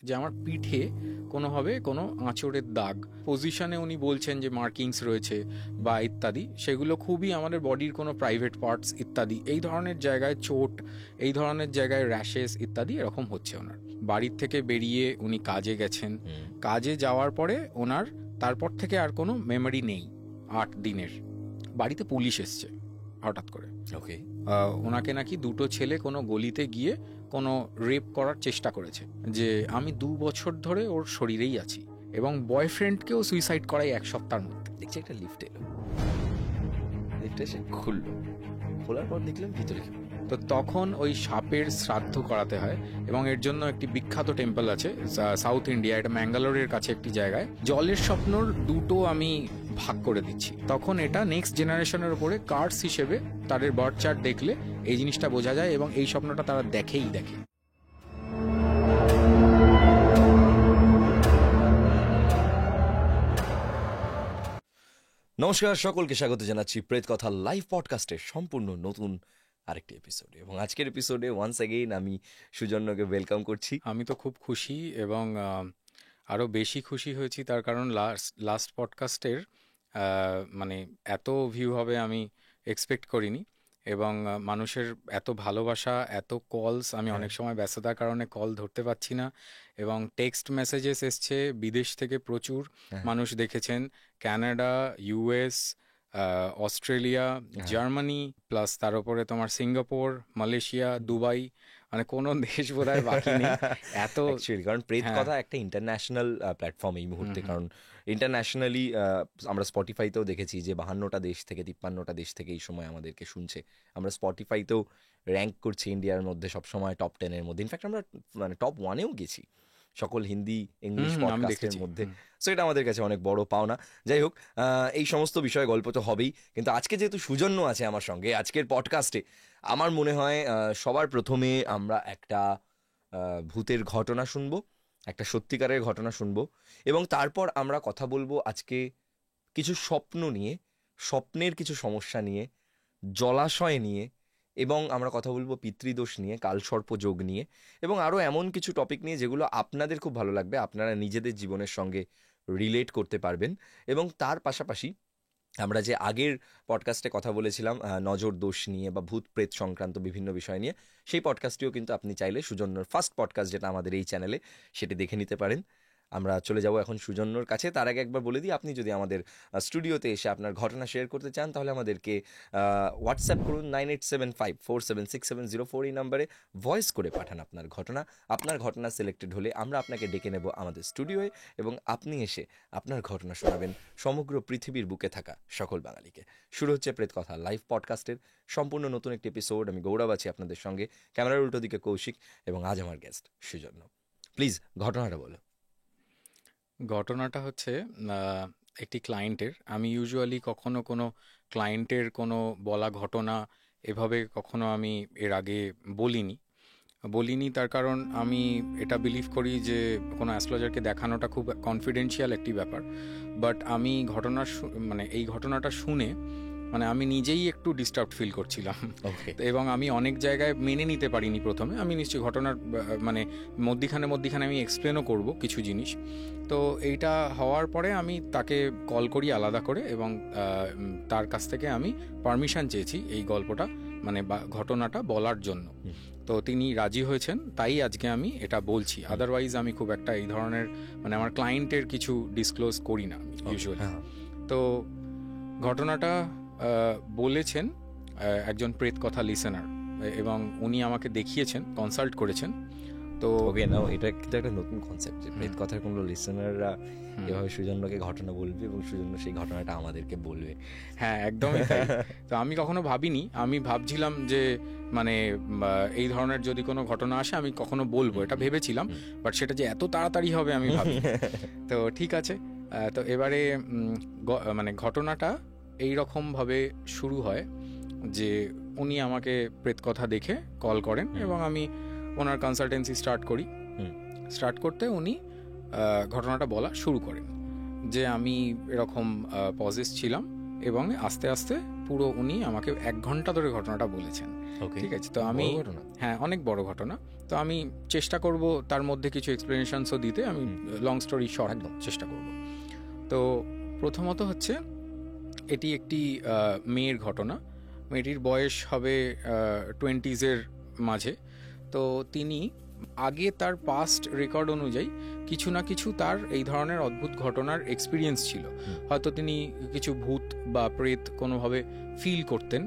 যে আমার পিঠে কোনোভাবে কোনো আঁচড়ের দাগ, পজিশনে উনি বলছেন যে মার্কিংস রয়েছে বা ইত্যাদি, সেগুলো খুবই আমাদের বডির কোনো প্রাইভেট পার্টস ইত্যাদি, এই ধরনের জায়গায় চোট, এই ধরনের জায়গায় র্যাশেস ইত্যাদি এরকম হচ্ছে ওনার। বাড়ির থেকে বেরিয়ে উনি কাজে গেছেন, কাজে যাওয়ার পরে ওনার তারপর থেকে আর কোনো মেমোরি নেই 8 দিনের। বাড়িতে পুলিশ এসছে হঠাৎ করে। ওকে, ওনাকে নাকি দুটো ছেলে কোনো গলিতে গিয়ে কোনো রেপ করার চেষ্টা করেছে, যে আমি 2 বছর ধরে ওর শরীরেই আছি, এবং বয়ফ্রেন্ডকেও সুইসাইড করাই 1 সপ্তাহের মধ্যে। দেখছি একটা লিফট এলো, লিফট এসে খুললো, খোলার পর দেখলাম ভিতরে কি। তো তখন ওই সাপের শ্রাদ্ধ করাতে হয়, এবং এর জন্য একটি বিখ্যাত টেম্পল আছে সাউথ ইন্ডিয়া, এটা ম্যাঙ্গালোরের কাছে একটি জায়গায়। জলের স্বপ্নর দুটো আমি ভাগ করে দিচ্ছি। তখন এটা নেক্সট জেনারেশনের উপরে কার্ডস হিসেবে তাদের বার্থ চার্ট দেখলে এই জিনিসটা বোঝা যায়, এবং এই স্বপ্নটা তারা দেখে। নমস্কার, সকলকে স্বাগত জানাচ্ছি প্রেত কথা লাইভ পডকাস্টের সম্পূর্ণ নতুন আরেকটি এপিসোডে। এবং আজকের এপিসোডে ওয়ান্স অ্যাগেইন আমি সুজন্যকে ওয়েলকাম করছি। আমি তো খুব খুশি, এবং আরও বেশি খুশি হয়েছি তার কারণ লাস্ট পডকাস্টের মানে এত ভিউ হবে আমি এক্সপেক্ট করিনি, এবং মানুষের এত ভালোবাসা, এত কলস, আমি অনেক সময় ব্যস্ততার কারণে কল ধরতে পারছি না, এবং টেক্সট মেসেজেস এসছে বিদেশ থেকে প্রচুর মানুষ দেখেছেন, Canada, US, Australia, Germany, plus তার উপরে তোমার সিঙ্গাপুর, মালয়েশিয়া, দুবাই, মানে কোনো দেশ বোধহয় বাকি নেই এত। কারণ প্রেত কথা একটা ইন্টারন্যাশনাল প্ল্যাটফর্ম এই মুহূর্তে, কারণ ইন্টারন্যাশনালি আমরা স্পটিফাইতেও দেখেছি যে 52টা দেশ থেকে 53টা দেশ থেকে এই সময় আমাদেরকে শুনছে। আমরা স্পটিফাইতেও র্যাঙ্ক করছি ইন্ডিয়ার মধ্যে সবসময় টপ 10-এর মধ্যে, ইনফ্যাক্ট আমরা মানে টপ 1-এও গেছি সকল হিন্দি ইংলিশ পডকাস্টের মধ্যে। সো এটা আমাদের কাছে অনেক বড় পাওনা। যাই হোক, এই সমস্ত বিষয়ে গল্প তো হবেই, কিন্তু আজকে যেহেতু সুজন্য আছে আমার সঙ্গে আজকের পডকাস্টে, আমার মনে হয় সবার প্রথমে আমরা একটা ভূতের ঘটনা শুনবো, একটা সত্যিকারের ঘটনা শুনবো, এবং তারপর আমরা কথা বলবো আজকে কিছু স্বপ্ন নিয়ে, স্বপ্নের কিছু সমস্যা নিয়ে, জলাশয় নিয়ে, এবং আমরা কথা বলবো পিতৃদোষ নিয়ে, কালসর্প যোগ নিয়ে, এবং আরও এমন কিছু টপিক নিয়ে যেগুলো আপনাদের খুব ভালো লাগবে, আপনারা নিজেদের জীবনের সঙ্গে রিলেট করতে পারবেন। এবং তার পাশাপাশি আমরা যে আগের পডকাস্টে কথা বলেছিলাম নজর দোষ নিয়ে বা ভূত প্রেত সংক্রান্ত বিভিন্ন বিষয় নিয়ে, সেই পডকাস্টটিও কিন্তু আপনি চাইলে সুজন্যর ফার্স্ট পডকাস্ট যেটা আমাদের এই চ্যানেলে, সেটি দেখে নিতে পারেন। আমরা চলে যাব এখন সুজন্যর কাছে। তার আগে একবার বলে দিই, আপনি যদি আমাদের স্টুডিওতে এসে আপনার ঘটনা শেয়ার করতে চান, তাহলে আমাদেরকে হোয়াটসঅ্যাপ করুন 9875476704, এই নাম্বারে ভয়েস করে পাঠান আপনার ঘটনা। আপনার ঘটনা সিলেক্টেড হলে আমরা আপনাকে ডেকে নেব আমাদের স্টুডিওয়ে, এবং আপনি এসে আপনার ঘটনা শোনাবেন সমগ্র পৃথিবীর বুকে থাকা সকল বাঙালিকে। শুরু হচ্ছে প্রেত কথা লাইভ পডকাস্টের সম্পূর্ণ নতুন একটি এপিসোড। আমি গৌরব আছি আপনাদের সঙ্গে, ক্যামেরার উল্টো দিকে কৌশিক, এবং আজ আমার গেস্ট সুজন্য। প্লিজ ঘটনাটা বলো। ঘটনাটা হচ্ছে একটি ক্লায়েন্টের। আমি ইউজুয়ালি কখনো কোনো ক্লায়েন্টের কোনো বলা ঘটনা এভাবে কখনো আমি এর আগে বলিনি, তার কারণ আমি এটা বিলিভ করি যে কোনো অ্যাস্ট্রোলজারকে দেখানোটা খুব কনফিডেন্সিয়াল একটি ব্যাপার। বাট আমি এই ঘটনাটা শুনে মানে আমি নিজেই একটু ডিস্টার্ব ফিল করছিলাম, এবং আমি অনেক জায়গায় মেনে নিতে পারিনি প্রথমে। আমি নিশ্চয়ই ঘটনার মানে মধ্যিখানে আমি এক্সপ্লেনও করব কিছু জিনিস। তো এইটা হওয়ার পরে আমি তাকে কল করি আলাদা করে, এবং তার কাছ থেকে আমি পারমিশন চেয়েছি এই গল্পটা মানে ঘটনাটা বলার জন্য। তো তিনি রাজি হয়েছেন, তাই আজকে আমি এটা বলছি। আদারওয়াইজ আমি খুব একটা এই ধরনের মানে আমার ক্লায়েন্টের কিছু ডিসক্লোজ করি না ইউজুয়ালি। তো ঘটনাটা বলেছেন একজন প্রেত কথা লিসেনার, এবং উনি আমাকে দেখিয়েছেন, কনসাল্ট করেছেন। তো এটা কিন্তু একটা নতুন কনসেপ্ট যে প্রেত কথার কোনো লিসেনাররা এভাবে সুজন্যকে ঘটনা বলবে, এবং সুজন্য সেই ঘটনাটা আমাদেরকে বলবে। হ্যাঁ, একদমই তাই। তো আমি কখনো ভাবিনি, আমি ভাবছিলাম যে মানে এই ধরনের যদি কোনো ঘটনা আসে আমি কখনো বলবো, এটা ভেবেছিলাম, বাট সেটা যে এত তাড়াতাড়ি হবে আমি ভাবি। তো ঠিক আছে, তো এবারে মানে ঘটনাটা এইরকমভাবে শুরু হয় যে উনি আমাকে প্রেত কথা দেখে কল করেন, এবং আমি ওনার কনসালটেন্সি স্টার্ট করতে উনি ঘটনাটা বলা শুরু করেন যে আমি এরকম পজেস ছিলাম, এবং আস্তে আস্তে পুরো উনি আমাকে 1 ঘন্টা ধরে ঘটনাটা বলেছেন। ওকে, ঠিক আছে, তো আমি বড় ঘটনা। হ্যাঁ, অনেক বড় ঘটনা। তো আমি চেষ্টা করব তার মধ্যে কিছু এক্সপ্লেনেশনসও দিতে। আমি লং স্টোরি শর্ট একদম। চেষ্টা করব। তো প্রথমত হচ্ছে এটি একটি মেয়ের ঘটনা। মেয়েটির বয়স হবে 20s-এর মাঝে। তো তিনি আগে তার পাস্ট রেকর্ড অনুযায়ী কিছু না কিছু তার এই ধরনের অদ্ভুত ঘটনার এক্সপিরিয়েন্স ছিল। হয়তো তিনি কিছু ভূত বা প্রেত কোনোভাবে ফিল করতেন,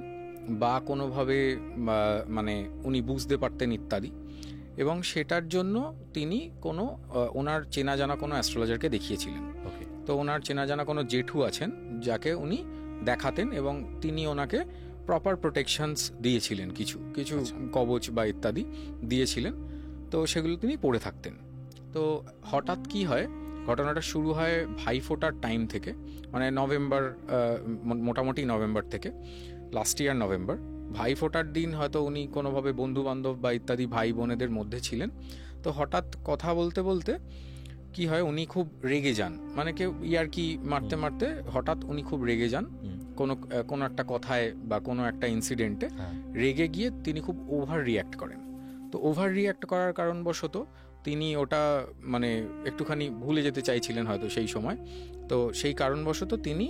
বা কোনোভাবে মানে উনি বুঝতে পারতেন ইত্যাদি, এবং সেটার জন্য তিনি কোনো ওনার চেনা জানা কোনো অ্যাস্ট্রোলজারকে দেখিয়েছিলেন। ওকে, তো ওনার চেনা জানা কোনো জেঠু আছেন যাকে উনি দেখাতেন, এবং তিনি ওনাকে প্রপার প্রোটেকশনস দিয়েছিলেন, কিছু কিছু কবচ বা ইত্যাদি দিয়েছিলেন। তো সেগুলো তিনি পড়ে থাকতেন। তো হঠাৎ কি হয়, ঘটনাটা শুরু হয় ভাইফোঁটার টাইম থেকে, মানে নভেম্বর, মোটামুটি নভেম্বর থেকে, লাস্ট ইয়ার নভেম্বর। ভাইফোঁটার দিন হয়তো উনি কোনোভাবে বন্ধু বান্ধব বা ইত্যাদি ভাই বোনেদের মধ্যে ছিলেন। তো হঠাৎ কথা বলতে বলতে কি হয়, উনি খুব রেগে যান, মানে কেউ ইয়ার্কি মারতে মারতে হঠাৎ উনি খুব রেগে যান কোনো একটা কথায় বা কোনো একটা ইনসিডেন্টে। রেগে গিয়ে তিনি খুব ওভার রিয়্যাক্ট করেন। তো ওভার রিয়্যাক্ট করার কারণবশত তিনি ওটা মানে একটুখানি ভুলে যেতে চাইছিলেন হয়তো সেই সময়। তো সেই কারণবশত তিনি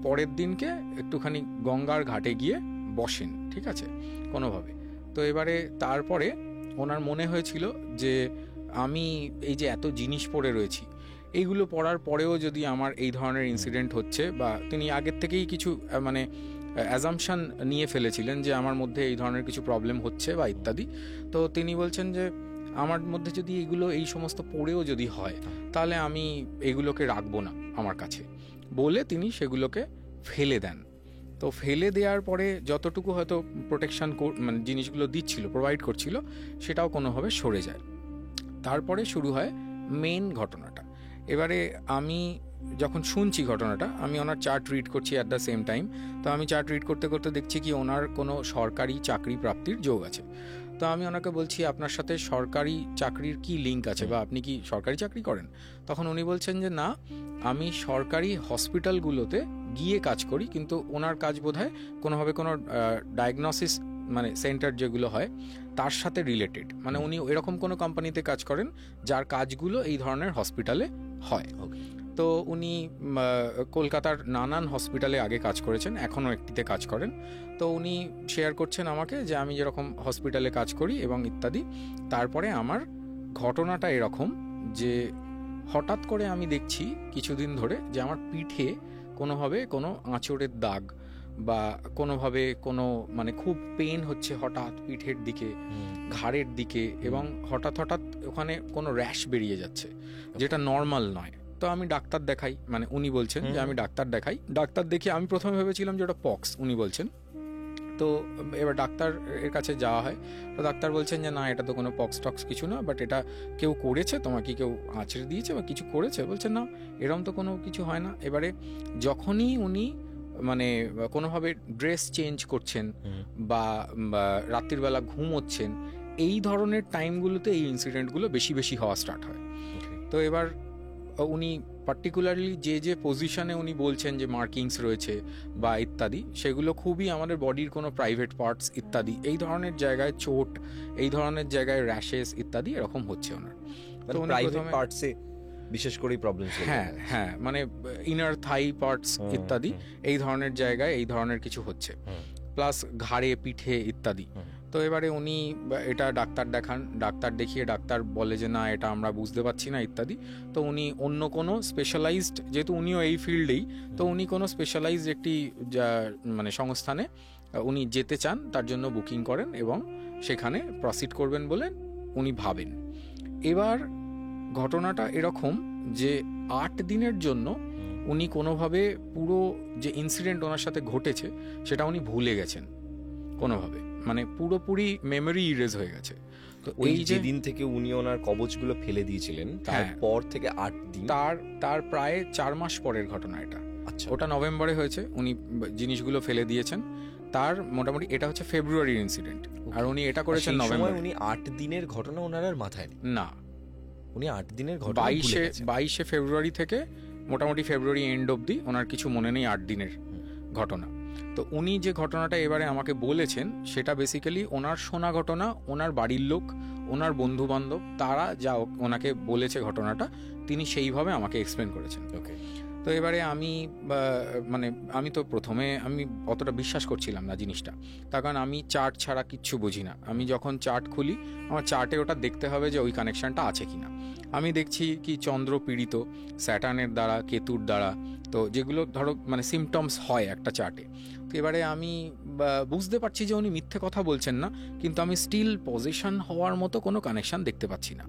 পরের দিনকে একটুখানি গঙ্গার ঘাটে গিয়ে বসেন, ঠিক আছে, কোনোভাবে। তো এবারে তারপরে ওনার মনে হয়েছিল যে আমি এই যে এত জিনিস পড়ে রয়েছি, এইগুলো পড়ার পরেও যদি আমার এই ধরনের ইনসিডেন্ট হচ্ছে, বা তিনি আগের থেকেই কিছু মানে অ্যাজাম্পশন নিয়ে ফেলেছিলেন যে আমার মধ্যে এই ধরনের কিছু প্রবলেম হচ্ছে বা ইত্যাদি। তো তিনি বলছেন যে আমার মধ্যে যদি এইগুলো এই সমস্ত পড়েও যদি হয়, তাহলে আমি এগুলোকে রাখবো না আমার কাছে, বলে তিনি সেগুলোকে ফেলে দেন। তো ফেলে দেওয়ার পরে যতটুকু হয়তো প্রোটেকশন মানে জিনিসগুলো দিচ্ছিল, প্রোভাইড করছিল, সেটাও কোনোভাবে সরে যায়। তারপরে শুরু হয় মেন ঘটনাটা। এবারে আমি যখন শুনছি ঘটনাটা, আমি ওনার চার্ট রিড করছি অ্যাট দ্য সেম টাইম। তো আমি চার্ট রিড করতে করতে দেখছি কি ওনার কোনো সরকারি চাকরি প্রাপ্তির যোগ আছে। তো আমি ওনাকে বলছি, আপনার সাথে সরকারি চাকরির কি লিঙ্ক আছে, বা আপনি কি সরকারি চাকরি করেন? তখন উনি বলছেন যে না, আমি সরকারি হসপিটালগুলোতে গিয়ে কাজ করি, কিন্তু ওনার কাজ বোধহয় কোনোভাবে কোনো ডায়াগনোসিস মানে সেন্টার যেগুলো হয় তার সাথে রিলেটেড, মানে উনি এরকম কোনো কোম্পানিতে কাজ করেন যার কাজগুলো এই ধরনের হসপিটালে হয়। তো উনি কলকাতার নানান হসপিটালে আগে কাজ করেছেন, এখনও একটিতে কাজ করেন। তো উনি শেয়ার করছেন আমাকে যে আমি যেরকম হসপিটালে কাজ করি এবং ইত্যাদি। তারপরে আমার ঘটনাটা এরকম যে হঠাৎ করে আমি দেখছি কিছুদিন ধরে যে আমার পিঠে কোনোভাবে কোনো আঁচড়ের দাগ, বা কোনোভাবে কোনো মানে খুব পেন হচ্ছে হঠাৎ পিঠের দিকে, ঘাড়ের দিকে, এবং হঠাৎ হঠাৎ ওখানে কোনো র্যাশ বেরিয়ে যাচ্ছে, যেটা নর্মাল নয়। তো আমি ডাক্তার দেখাই, মানে উনি বলছেন যে আমি ডাক্তার দেখাই। ডাক্তার দেখে আমি প্রথমে ভেবেছিলাম যে ওটা পক্স, উনি বলছেন। তো এবার ডাক্তার এর কাছে যাওয়া হয়। তো ডাক্তার বলছেন যে না, এটা তো কোনো পক্স টক্স কিছু না, বাট এটা কেউ করেছে, তোমাকে কেউ আঁচড়ে দিয়েছে বা কিছু করেছে? বলছেন না, এরম তো কোনো কিছু হয় না। এবারে যখনই উনি মানে কোনোভাবে ড্রেস চেঞ্জ করছেন বা রাত্রির বেলা ঘুমোচ্ছেন, এই ধরনের টাইমগুলোতে এই ইনসিডেন্টগুলো বেশি বেশি হওয়া স্টার্ট হয়। তো এবার উনি পার্টিকুলারলি যে যে পজিশনে উনি বলছেন যে মার্কিংস রয়েছে বা ইত্যাদি, সেগুলো খুবই আমাদের বডির কোনো প্রাইভেট পার্টস ইত্যাদি, এই ধরনের জায়গায় চোট, এই ধরনের জায়গায় র্যাশেস ইত্যাদি এরকম হচ্ছে ওনার। তো প্রাইভেট পার্টসে বিশেষ করে প্রবলেম। হ্যাঁ হ্যাঁ, মানে ইনার থাই পার্টস ইত্যাদি, এই ধরনের জায়গায় এই ধরনের কিছু হচ্ছে, প্লাস ঘাড়ে, পিঠে ইত্যাদি। তো এবারে উনি এটা ডাক্তার দেখান, ডাক্তার দেখিয়ে ডাক্তার বলে যে না, এটা আমরা বুঝতে পারছি না ইত্যাদি। তো উনি অন্য কোনো স্পেশালাইজড, যেহেতু উনিও এই ফিল্ডেই, তো উনি কোনো স্পেশালাইজড একটি মানে সংস্থানে উনি যেতে চান, তার জন্য বুকিং করেন এবং সেখানে প্রসিড করবেন বলে উনি ভাবেন। এবার ঘটনাটা এরকম যে 8 দিনের জন্য উনি কোনোভাবে পুরো যে ইনসিডেন্ট ওনার সাথে ঘটেছে সেটা উনি ভুলে গেছেন কোনোভাবে, মানে পুরোপুরি মেমোরি ইরেজ হয়ে গেছে। তো এই যে দিন থেকে উনি ওনার কবচগুলো ফেলে দিয়েছিলেন, তারপর থেকে 8 দিন, তার প্রায় 4 মাস পরের ঘটনা এটা। আচ্ছা, ওটা নভেম্বরে হয়েছে, উনি জিনিসগুলো ফেলে দিয়েছেন। তার মোটামুটি এটা হচ্ছে ফেব্রুয়ারির ইনসিডেন্ট, আর উনি এটা করেছেন নভেম্বরে। উনি 8 দিনের ঘটনা ওনার আর মাথায় নেই না, উনি 8 দিনের ঘটনা 22শে ফেব্রুয়ারি থেকে মোটামুটি ফেব্রুয়ারি এন্ড অবধি ওনার কিছু মনে নেই 8 দিনের ঘটনা। তো উনি যে ঘটনাটা এবারে আমাকে বলেছেন সেটা বেসিক্যালি ওনার শোনা ঘটনা, ওনার বাড়ির লোক, ওনার বন্ধু বান্ধব তারা যা ওনাকে বলেছে ঘটনাটা, তিনি সেইভাবে আমাকে এক্সপ্লেন করেছেন। ওকে। তো এবারে আমি মানে আমি তো প্রথমে আমি অতটা বিশ্বাস করছিলাম না জিনিসটা, তার কারণ আমি চার্ট ছাড়া কিচ্ছু বুঝি না। আমি যখন চার্ট খুলি আমার চার্টে ওটা দেখতে হবে যে ওই কানেকশনটা আছে কিনা। আমি দেখছি কি চন্দ্র পীড়িত স্যাটার্নের দ্বারা, কেতুর দ্বারা, তো যেগুলো ধরো মানে সিমটমস হয় একটা চার্টে। তো এবারে আমি বুঝতে পারছি যে উনি মিথ্যে কথা বলছেন না, কিন্তু আমি স্টিল পজিশন হওয়ার মতো কোনো কানেকশন দেখতে পাচ্ছি না।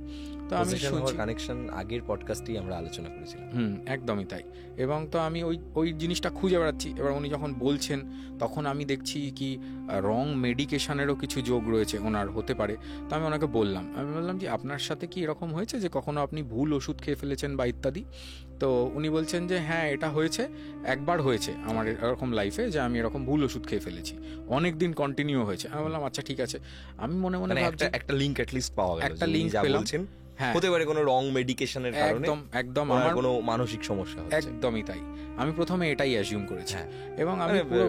তো আমি শুনছি কানেকশন আগের পডকাস্টেই আমরা আলোচনা করেছিলাম। একদমই তাই। এবং তো আমি ওই জিনিসটা খুঁজে বেড়াচ্ছি। এবার উনি যখন বলছেন তখন আমি দেখছি কি রং মেডিকেশনেরও কিছু যোগ রয়েছে ওনার, হতে পারে। তো আমি ওনাকে বললাম যে আপনার সাথে কি এরকম হয়েছে যে কখনো আপনি ভুল ওষুধ খেয়ে ফেলেছেন বা ইত্যাদি? তো উনি বলছেন যে হ্যাঁ, এটা হয়েছে, একবার হয়েছে আমার এরকম লাইফে যে আমি এরকম ভুল ওষুধ খেয়ে ফেলেছি, অনেক দিন কন্টিনিউ হয়েছে। আমি বললাম আচ্ছা ঠিক আছে। আমি মনে মনে ভাবছি একটা লিংক অ্যাট লিস্ট পাওয়া গেল, একটা লিংক পেলাম। হ্যাঁ, হতে পারে কোনো রং মেডিকেশনের কারণে একদম আমার কোনো মানসিক সমস্যা হচ্ছে। একদমই তাই। আমি প্রথমে এটাই অ্যাজিউম করেছি এবং আমি পুরো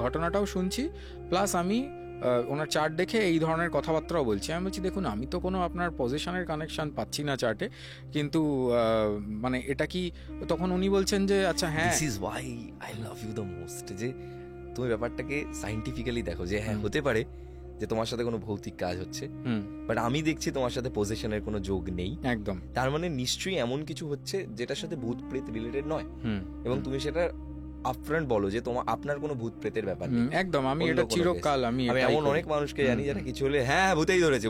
ঘটনাটাও শুনছি, প্লাস আমি ওনার চার্ট দেখে এই ধরনের কথাবার্তাও বলছি। আমি বলছি দেখুন, আমি তো কোনো আপনার পজিশনের কানেকশন পাচ্ছি না চার্টে, কিন্তু মানে এটা কি? তখন উনি বলছেন যে আচ্ছা হ্যাঁ, this is why I love you the most, যে তুমি ব্যাপারটাকে সায়েন্টিফিক্যালি দেখো যে হ্যাঁ হতে পারে যে তোমার সাথে কোনো ভৌতিক কাজ হচ্ছে, বাট আমি দেখছি তোমার সাথে পজিশনের কোনো যোগ নেই একদম। তার মানে নিশ্চয়ই এমন কিছু হচ্ছে যেটার সাথে ভূত প্রেত রিলেটেড নয়, এবং তুমি সেটা আপফ্রন্ট বলো যে তোমার আপনার কোনো ভূত প্রেতের ব্যাপার নেই। একদম। আমি এটা চিরকাল আমি এমন অনেক মানুষকে জানি যারা কিছু হলে হ্যাঁ ভূতেই ধরেছে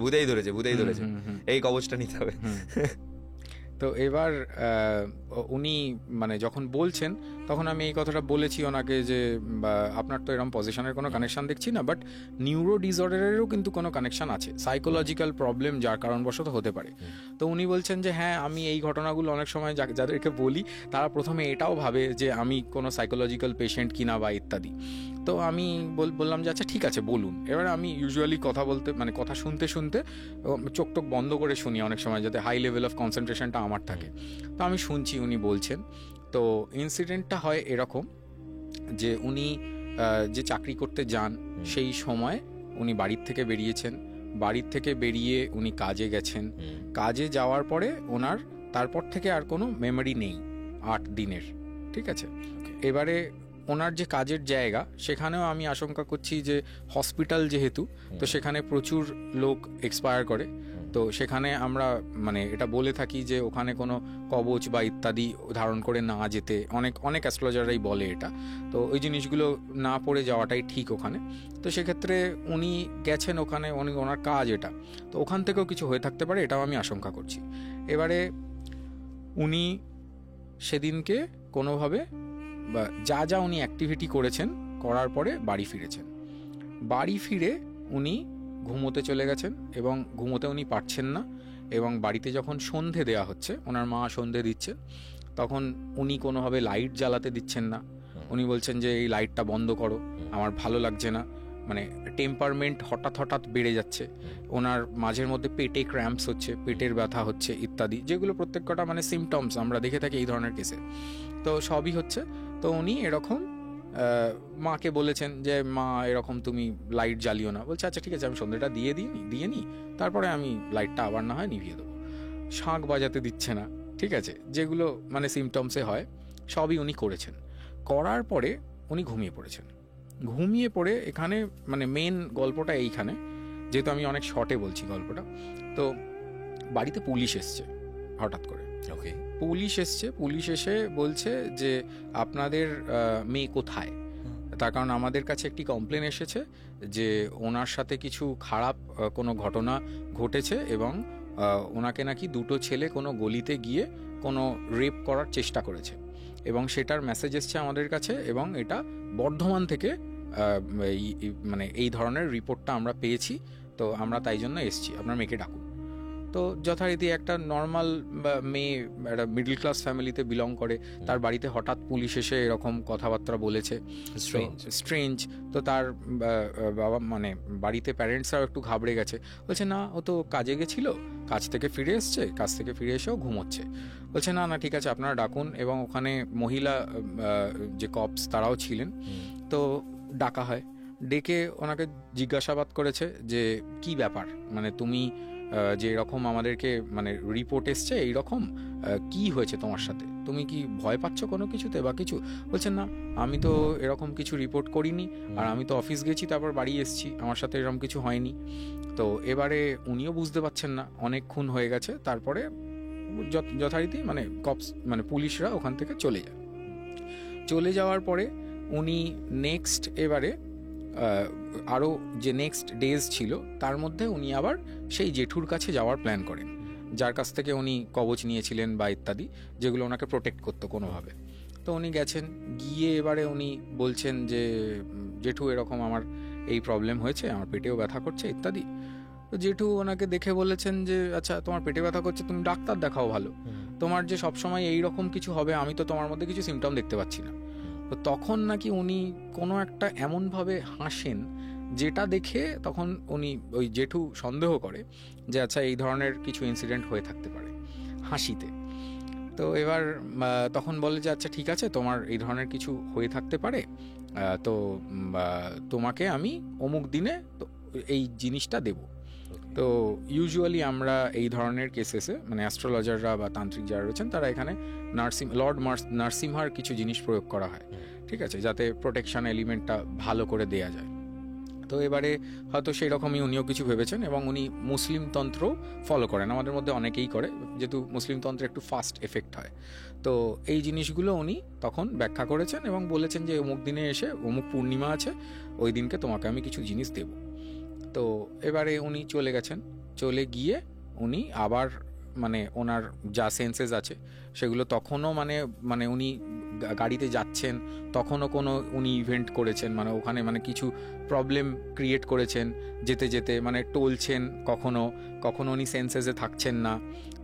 এই কবচটা নিতে হবে। তো এবার উনি মানে যখন বলছেন তখন আমি এই কথাটা বলেছি ওনাকে যে আপনার তো এরকম পজিশনের কোনো কানেকশন দেখছি না, বাট নিউরো ডিসঅর্ডারেরও কিন্তু কোনো কানেকশন আছে, সাইকোলজিক্যাল প্রবলেম যার কারণবশত হতে পারে। তো উনি বলছেন যে হ্যাঁ, আমি এই ঘটনাগুলো অনেক সময় যাদেরকে বলি তারা প্রথমে এটাও ভাবে যে আমি কোনো সাইকোলজিক্যাল পেশেন্ট কিনা বা ইত্যাদি। তো আমি বললাম যে আচ্ছা ঠিক আছে বলুন। এবার আমি ইউজুয়ালি কথা বলতে মানে কথা শুনতে শুনতে চোখ টোক বন্ধ করে শুনি অনেক সময়, যাতে হাই লেভেল অফ কনসেন্ট্রেশনটা আমার থাকে। তো আমি শুনছি উনি বলছেন। তো ইনসিডেন্টটা হয় এরকম যে উনি যে চাকরি করতে যান সেই সময় উনি বাড়ির থেকে বেরিয়েছেন, বাড়ির থেকে বেরিয়ে উনি কাজে গেছেন, কাজে যাওয়ার পরে ওনার তারপর থেকে আর কোনো মেমোরি নেই 8 দিনের, ঠিক আছে। এবারে ওনার যে কাজের জায়গা সেখানেও আমি আশঙ্কা করছি যে হসপিটাল যেহেতু, তো সেখানে প্রচুর লোক এক্সপায়ার করে। তো সেখানে আমরা মানে এটা বলে থাকি যে ওখানে কোনো কবচ বা ইত্যাদি ধারণ করে না যেতে, অনেক অ্যাস্ট্রোলজাররাই বলে এটা। তো ওই জিনিসগুলো না পড়ে যাওয়াটাই ঠিক ওখানে। তো সেক্ষেত্রে উনি গেছেন ওখানে, ওনার কাজ এটা, তো ওখান থেকেও কিছু হয়ে থাকতে পারে, এটাও আমি আশঙ্কা করছি। এবারে উনি সেদিনকে কোনোভাবে বা যা উনি অ্যাক্টিভিটি করেছেন করার পরে বাড়ি ফিরেছেন। বাড়ি ফিরে উনি ঘুমোতে চলে গেছেন এবং ঘুমোতে উনি পারছেন না। এবং বাড়িতে যখন সন্ধে দেওয়া হচ্ছে, ওনার মা সন্ধে দিচ্ছে, তখন উনি কোনোভাবে লাইট জ্বালাতে দিচ্ছেন না। উনি বলছেন যে এই লাইটটা বন্ধ করো, আমার ভালো লাগছে না। মানে টেম্পারমেন্ট হঠাৎ বেড়ে যাচ্ছে ওনার, মাঝের মধ্যে পেটে ক্র্যাম্পস হচ্ছে, পেটের ব্যথা হচ্ছে ইত্যাদি, যেগুলো প্রত্যেকটা মানে সিমটমস আমরা দেখে থাকি এই ধরনের কেসে। তো সবই হচ্ছে। তো উনি এরকম মাকে বলেছেন যে মা এরকম তুমি লাইট জ্বালিও না। বলছে আচ্ছা ঠিক আছে, আমি সন্ধ্যেটা দিয়ে নিই, তারপরে আমি লাইটটা আবার না হয় নিভিয়ে দেবো। শাঁখ বাজাতে দিচ্ছে না, ঠিক আছে, যেগুলো মানে সিমটমসে হয় সবই উনি করেছেন। করার পরে উনি ঘুমিয়ে পড়েছেন। ঘুমিয়ে পড়ে এখানে মানে মেন গল্পটা এইখানে, যেহেতু আমি অনেক শর্টে বলছি গল্পটা। তো বাড়িতে পুলিশ এসছে হঠাৎ করে। ওকে। পুলিশ এসে বলছে যে আপনাদের মেয়ে কোথায়। তার কারণ আমাদের কাছে একটি কমপ্লেন এসেছে যে ওনার সাথে কিছু খারাপ কোনো ঘটনা ঘটেছে এবং ওনাকে নাকি 2টো ছেলে কোনো গলিতে গিয়ে কোনো রেপ করার চেষ্টা করেছে, এবং সেটার মেসেজ এসছে আমাদের কাছে, এবং এটা বর্ধমান থেকে মানে এই ধরনের রিপোর্টটা আমরা পেয়েছি। তো আমরা তাই জন্য এসছি, আপনার মেয়েকে ডাকুন। তো যথারীতি একটা নর্মাল মেয়ে একটা মিডল ক্লাস ফ্যামিলিতে বিলং করে, তার বাড়িতে হঠাৎ পুলিশ এসে এরকম কথাবার্তা বলেছে, স্ট্রেঞ্জ। তো তার বাবা মানে বাড়িতে প্যারেন্টসরাও একটু ঘাবড়ে গেছে, বলছে না ও তো কাজে গেছিল, কাজ থেকে ফিরে এসছে, কাজ থেকে ফিরে এসেও ঘুমোচ্ছে। বলছে না না ঠিক আছে আপনারা ডাকুন, এবং ওখানে মহিলা যে কপস তারাও ছিলেন, তো ডাকা হয়। ডেকে ওনাকে জিজ্ঞাসাবাদ করেছে যে কি ব্যাপার, মানে তুমি যে এরকম আমাদেরকে মানে রিপোর্ট এসছে এইরকম, কি হয়েছে তোমার সাথে, তুমি কি ভয় পাচ্ছ কোনো কিছুতে বা কিছু? বলছেন না আমি তো এরকম কিছু রিপোর্ট করিনি, আর আমি তো অফিস গেছি তারপর বাড়ি এসেছি, আমার সাথে এরকম কিছু হয়নি। তো এবারে উনিও বুঝতে পারছেন না, অনেক খুন হয়ে গেছে। তারপরে যথারীতি মানে কপস মানে পুলিশরা ওখান থেকে চলে যাওয়ার পরে উনি নেক্সট এবারে আরও যে নেক্সট ডেজ ছিল তার মধ্যে উনি আবার সেই জেঠুর কাছে যাওয়ার প্ল্যান করেন, যার কাছ থেকে উনি কবচ নিয়েছিলেন বা ইত্যাদি, যেগুলো ওনাকে প্রোটেক্ট করতো কোনোভাবে। তো উনি গেছেন, গিয়ে এবারে উনি বলছেন যে জেঠু এরকম আমার এই প্রবলেম হয়েছে, আমার পেটেও ব্যথা করছে ইত্যাদি। তো জেঠু ওনাকে দেখে বলেছেন যে আচ্ছা তোমার পেটে ব্যথা করছে, তুমি ডাক্তার দেখাও ভালো, তোমার যে সবসময় এইরকম কিছু হবে আমি তো তোমার মধ্যে কিছু সিমটম দেখতে পাচ্ছি না। তো তখন নাকি উনি কোনো একটা এমনভাবে হাসেন যেটা দেখে তখন উনি ওই জেঠু সন্দেহ করে যে আচ্ছা এই ধরনের কিছু ইনসিডেন্ট হয়ে থাকতে পারে হাসিতে। তো এবার তখন বলে যে আচ্ছা ঠিক আছে তোমার এই ধরনের কিছু হয়ে থাকতে পারে, তো তোমাকে আমি অমুক দিনে তো এই জিনিসটা দেব। তো ইউজুয়ালি আমরা এই ধরনের কেসেসে মানে অ্যাস্ট্রোলজাররা বা তান্ত্রিক যারা রয়েছেন তারা এখানে নারসিমহার কিছু জিনিস প্রয়োগ করা হয়, ঠিক আছে, যাতে প্রোটেকশন এলিমেন্টটা ভালো করে দেয়া যায়। তো এবারে হয়তো সেই রকমই উনিও কিছু ভেবেছেন, এবং উনি মুসলিম তন্ত্র ফলো করেন, আমাদের মধ্যে অনেকেই করে, যেহেতু মুসলিম তন্ত্রে একটু ফাস্ট এফেক্ট হয়। তো এই জিনিসগুলো উনি তখন ব্যাখ্যা করেছেন এবং বলেছেন যে অমুক দিনে এসে অমুক পূর্ণিমা আছে, ওই দিনকে তোমাকে আমি কিছু জিনিস দেব। তো এবারে উনি চলে গেছেন, চলে গিয়ে উনি আবার মানে ওনার যা সেন্সেস আছে সেগুলো তখনও মানে মানে উনি গাড়িতে যাচ্ছেন তখনও কোনো উনি ইভেন্ট করেছেন, মানে ওখানে মানে কিছু প্রবলেম ক্রিয়েট করেছেন, যেতে যেতে মানে টলছেন, কখনো কখনো উনি সেন্সেসে থাকছেন না,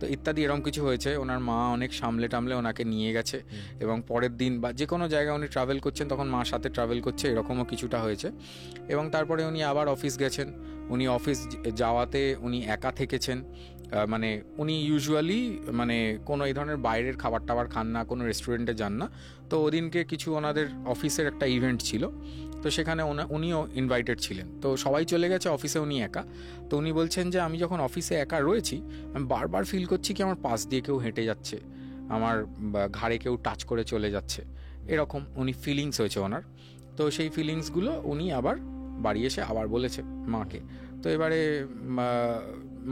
তো ইত্যাদি এরকম কিছু হয়েছে। ওনার মা অনেক সামলে টামলে ওনাকে নিয়ে গেছে, এবং পরের দিন বা যে কোনো জায়গায় উনি ট্রাভেল করছেন তখন মার সাথে ট্রাভেল করছে, এরকমও কিছুটা হয়েছে। এবং তারপরে উনি আবার অফিস গেছেন, উনি অফিস যাওয়াতে উনি একা থেকেছেন, মানে উনি ইউজুয়ালি মানে কোনো এই ধরনের বাইরের খাবার টাবার খান না, কোনো রেস্টুরেন্টে যান না। তো ওদিনকে কিছু ওনাদের অফিসের একটা ইভেন্ট ছিল, তো সেখানে উনিও ইনভাইটেড ছিলেন। তো সবাই চলে গেছে, অফিসে উনি একা। তো উনি বলছেন যে আমি যখন অফিসে একা রয়েছি আমি বারবার ফিল করছি কি আমার পাশ দিয়ে কেউ হেঁটে যাচ্ছে, আমার ঘাড়ে কেউ টাচ করে চলে যাচ্ছে, এরকম উনি ফিলিংস হয়েছে ওনার। তো সেই ফিলিংসগুলো উনি আবার বাড়ি এসে আবার বলেছে মাকে। তো এবারে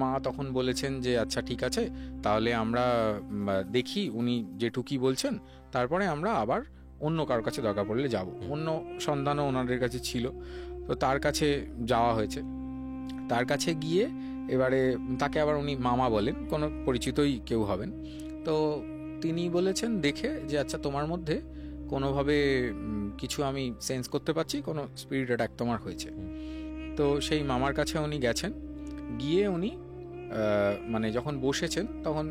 মা তখন বলেছেন যে আচ্ছা ঠিক আছে তাহলে আমরা দেখি উনি যেটু কি বলছেন, তারপরে আমরা আবার অন্য কারোর কাছে দরকার পড়লে যাব। অন্য সন্ধানও ওনাদের কাছে ছিল, তো তার কাছে যাওয়া হয়েছে। তার কাছে গিয়ে এবারে তাকে আবার উনি মামা বলেন, কোনো পরিচিতই কেউ হবেন। তো তিনি বলেছেন দেখে যে আচ্ছা তোমার মধ্যে কোনোভাবে কিছু আমি সেন্স করতে পারছি, কোনো স্পিরিট অ্যাটাক তোমার হয়েছে। তো সেই মামার কাছে উনি গেছেন, গিয়ে উনি মানে যখন বসেছেন তখন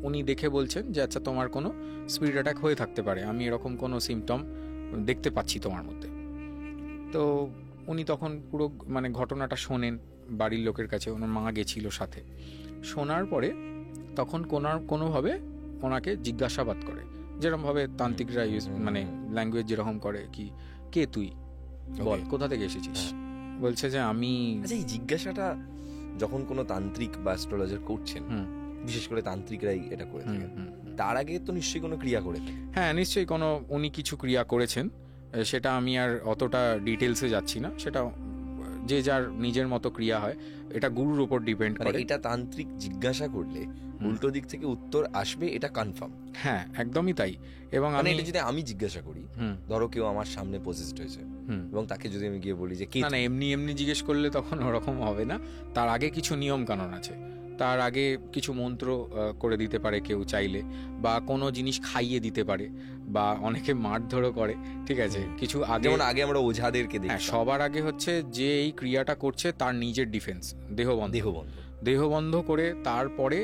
উনি দেখে বলছেন যে আচ্ছা তোমার কোনো স্পিরিট অ্যাটাক হয়ে থাকতে পারে, আমি এরকম কোনো সিমটম দেখতে পাচ্ছি তোমার মধ্যে। তো উনি তখন পুরো মানে ঘটনাটা শোনেন বাড়ির লোকের কাছে, ওনার মা গেছিল সাথে। শোনার পরে তখন কোনোভাবে ওনাকে জিজ্ঞাসাবাদ করে, যেরকমভাবে তান্ত্রিকরা মানে ল্যাঙ্গুয়েজ যেরকম করে, কি কে তুই, বল কোথা থেকে এসেছিস। বলছে যে আমি। আচ্ছা এই জিজ্ঞাসাটা যখন কোনো তান্ত্রিক বা অ্যাস্ট্রোলজার করছেন, বিশেষ করে তান্ত্রিকরাই এটা করে থাকেন, তার আগে তো নিশ্চয়ই কোনো ক্রিয়া করে থাকেন। হ্যাঁ নিশ্চয়ই কোনো উনি কিছু ক্রিয়া করেছেন, সেটা আমি আর অতটা ডিটেলসে যাচ্ছি না, সেটা যে যার নিজের মতো ক্রিয়া হয়, এটা গুরুর উপর ডিপেন্ড করে। এটা তান্ত্রিক জিজ্ঞাসা করলে উল্টো দিক থেকে উত্তর আসবে, এটা কনফার্ম। হ্যাঁ একদমই তাই। এবং আমি যদি আমি জিজ্ঞাসা করি, ধরো কেউ আমার সামনে পজেসড হয়েছে এবং তাকে যদি আমি গিয়ে বলি যে না এমনি জিজ্ঞেস করলে তখন ওরকম হবে না, তার আগে কিছু নিয়ম কানুন আছে, তার আগে কিছু মন্ত্র করে দিতে পারে কেউ চাইলে, বা কোনো জিনিস খাইয়ে দিতে পারে, বা অনেকে মারধরও করে, ঠিক আছে, কিছু আগে। যেমন আগে আমরা ওঝাদেরকে দেখি, সবার আগে হচ্ছে যে এই ক্রিয়াটা করছে তার নিজের ডিফেন্স, দেহবন্ধ। দেহবন্ধ করে তারপরে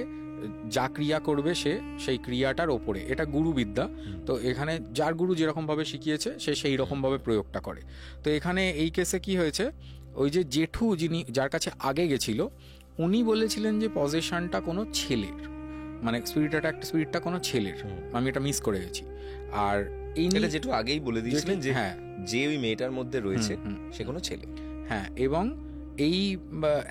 যা ক্রিয়া করবে সে সেই ক্রিয়াটার ওপরে, এটা গুরুবিদ্যা। তো এখানে যার গুরু যেরকমভাবে শিখিয়েছে সে সেই রকমভাবে প্রয়োগটা করে। তো এখানে এই কেসে কি হয়েছে, ওই যে জেঠু যিনি যার কাছে আগে গেছিল উনি বলেছিলেন যে পজেশনটা কোনো ছেলের, মানে স্পিরিটটা কোনো ছেলের, আমি এটা মিস করে গেছি। আর এটা যেটু আগেই বলে দিয়েছিলেন যে হ্যাঁ, যে ওই মেয়েটার মধ্যে রয়েছে সে কোনো ছেলে। হ্যাঁ, এবং এই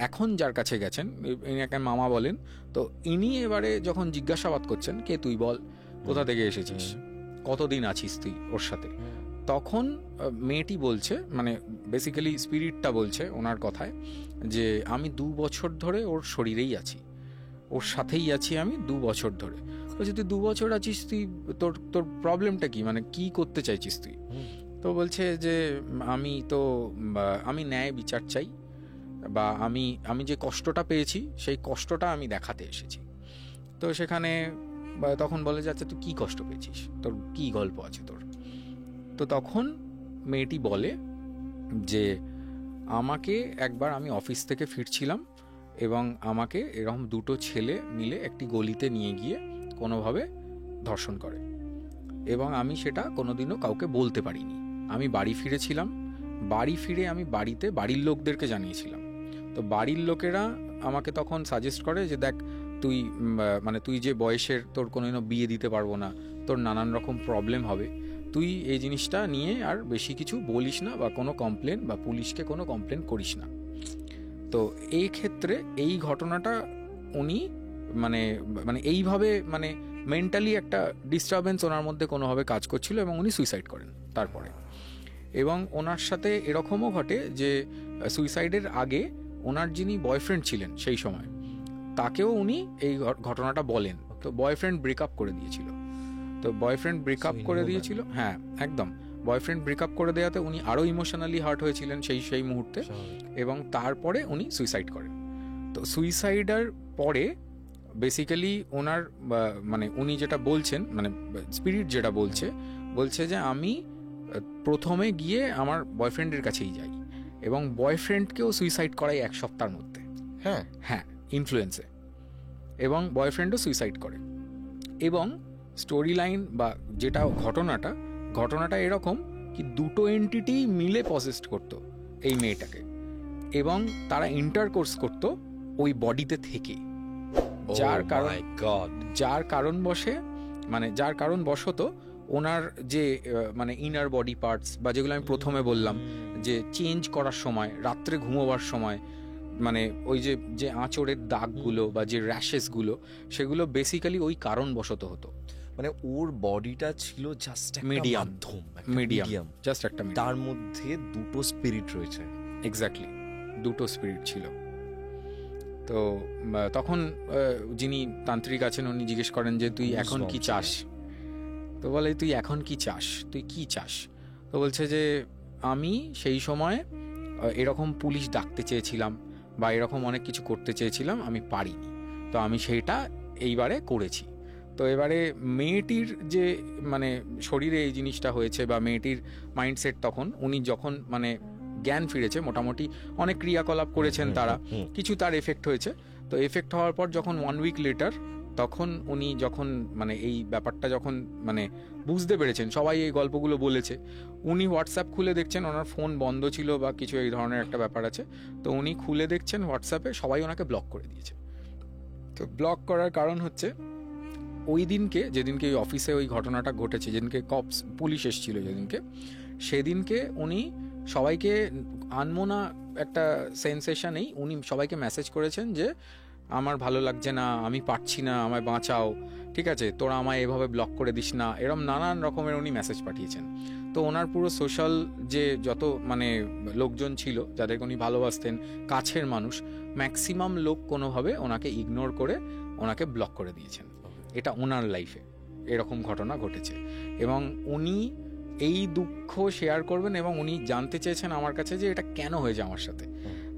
এখন যার কাছে গেছেন ইনাকে মামা বলেন, তো ইনি এবারে যখন জিজ্ঞাসাবাদ করছেন কে তুই বল, কোথা থেকে এসেছিস, কতদিন আছিস তুই ওর সাথে, তখন মেয়েটি বলছে, মানে বেসিক্যালি স্পিরিটটা বলছে ওনার কথায় যে আমি 2 বছর ধরে ওর শরীরেই আছি, ওর সাথেই আছি আমি 2 বছর ধরে। বলছে তুই 2 বছর আছিস, তুই তোর তোর প্রবলেমটা কি, মানে কি করতে চাইছিস তুই? তো বলছে যে আমি ন্যায় বিচার চাই, বা আমি যে কষ্টটা পেয়েছি সেই কষ্টটা আমি দেখাতে এসেছি। তো সেখানে তখন বলে যাচ্ছে তুই কি কষ্ট পেয়েছিস, তোর কি গল্প আছে তোর? তো তখন মেয়েটি বলে যে আমাকে একবার আমি অফিস থেকে ফিরছিলাম এবং আমাকে এরকম 2টো ছেলে মিলে একটি গলিতে নিয়ে গিয়ে কোনোভাবে ধর্ষণ করে, এবং আমি সেটা কোনোদিনও কাউকে বলতে পারিনি। আমি বাড়ি ফিরেছিলাম, বাড়ি ফিরে আমি বাড়ির লোকদেরকে জানিয়েছিলাম। তো বাড়ির লোকেরা আমাকে তখন সাজেস্ট করে যে দেখ তুই মানে তুই যে বয়সের, তোর কোনোদিনও বিয়ে দিতে পারবো না, তোর নানান রকম প্রবলেম হবে, তুই এই জিনিসটা নিয়ে আর বেশি কিছু বলিস না বা কোনো কমপ্লেন বা পুলিশকে কোনো কমপ্লেন করিস না। তো এই ক্ষেত্রে এই ঘটনাটা উনি মানে মানে এইভাবে মানে মেন্টালি একটা ডিস্টারবেন্স ওনার মধ্যে কোনোভাবে কাজ করছিল এবং উনি সুইসাইড করেন তারপরে। এবং ওনার সাথে এরকমও ঘটে যে সুইসাইডের আগে ওনার যিনি বয়ফ্রেন্ড ছিলেন সেই সময় তাকেও উনি এই ঘটনাটা বলেন। তো বয়ফ্রেন্ড ব্রেকআপ করে দিয়েছিল, হ্যাঁ একদম, বয়ফ্রেন্ড ব্রেকআপ করে দেওয়াতে উনি আরও ইমোশনালি হার্ট হয়েছিলেন সেই মুহূর্তে, এবং তারপরে উনি সুইসাইড করেন। তো সুইসাইডের পরে বেসিক্যালি ওনার মানে উনি যেটা বলছেন, মানে স্পিরিট যেটা বলছে যে আমি প্রথমে গিয়ে আমার বয়ফ্রেন্ডের কাছেই যাই এবং বয়ফ্রেন্ডকেও সুইসাইড করাই 1 সপ্তাহের মধ্যে, হ্যাঁ ইনফ্লুয়েন্সে, এবং বয়ফ্রেন্ডও সুইসাইড করে। এবং স্টোরি লাইন বা যেটা ঘটনাটা এরকম কি 2টো এন্টিটি মিলে পজেস্ট করতো এই মেয়েটাকে, এবং তারা ইন্টারকোর্স করতো ওই বডিতে থেকে, যার কারণবশত ওনার যে মানে ইনার বডি পার্টস বা যেগুলো আমি প্রথমে বললাম যে চেঞ্জ করার সময়, রাত্রে ঘুমোবার সময়, মানে ওই যে আঁচড়ের দাগগুলো বা যে র্যাশেসগুলো, সেগুলো বেসিক্যালি ওই কারণবশত হতো। মানে ওর বডিটা ছিল জাস্ট মিডিয়াম, জাস্ট একটা, তার মধ্যে 2টো স্পিরিট রয়েছে। এক্স্যাক্টলি, 2টো স্পিরিট ছিল। তো তখন যিনি তান্ত্রিক আছেন উনি জিজ্ঞেস করেন যে তুই এখন কি চাস? তো বলে তুই এখন কি চাস, তুই কি চাস? তো বলছে যে আমি সেই সময় এরকম পুলিশ ডাকতে চেয়েছিলাম বা এরকম অনেক কিছু করতে চেয়েছিলাম, আমি পারিনি, তো আমি সেইটা এইবারে করেছি। তো এবারে মেয়েটির যে মানে শরীরে এই জিনিসটা হয়েছে বা মেয়েটির মাইন্ডসেট, তখন উনি যখন মানে জ্ঞান ফিরেছে, মোটামুটি অনেক ক্রিয়াকলাপ করেছেন তারা, কিছু তার এফেক্ট হয়েছে। তো এফেক্ট হওয়ার পর যখন 1 উইক লেটার, তখন উনি যখন মানে এই ব্যাপারটা যখন মানে বুঝতে পেরেছেন, সবাই এই গল্পগুলো বলেছে, উনি হোয়াটসঅ্যাপ খুলে দেখছেন, ওনার ফোন বন্ধ ছিল বা কিছু এই ধরনের একটা ব্যাপার আছে, তো উনি খুলে দেখছেন হোয়াটসঅ্যাপে সবাই ওনাকে ব্লক করে দিয়েছে। তো ব্লক করার কারণ হচ্ছে ওই দিনকে, যেদিনকে ওই অফিসে ওই ঘটনাটা ঘটেছে, যেদিনকে পুলিশ এসেছিল যেদিনকে, সেদিনকে উনি সবাইকে আনমোনা একটা সেন্সেশনেই উনি সবাইকে মেসেজ করেছেন যে আমার ভালো লাগছে না, আমি পারছি না, আমায় বাঁচাও, ঠিক আছে, তোরা আমায় এভাবে ব্লক করে দিস না, এরম নানান রকমের উনি মেসেজ পাঠিয়েছেন। তো ওনার পুরো সোশ্যাল যে যত মানে লোকজন ছিল যাদেরকে উনি ভালোবাসতেন, কাছের মানুষ, ম্যাক্সিমাম লোক কোনোভাবে ওনাকে ইগনোর করে ওনাকে ব্লক করে দিয়েছেন। এটা ওনার লাইফে এরকম ঘটনা ঘটেছে, এবং উনি এই দুঃখ শেয়ার করবেন এবং উনি জানতে চেয়েছেন আমার কাছে যে এটা কেন হয়েছে আমার সাথে,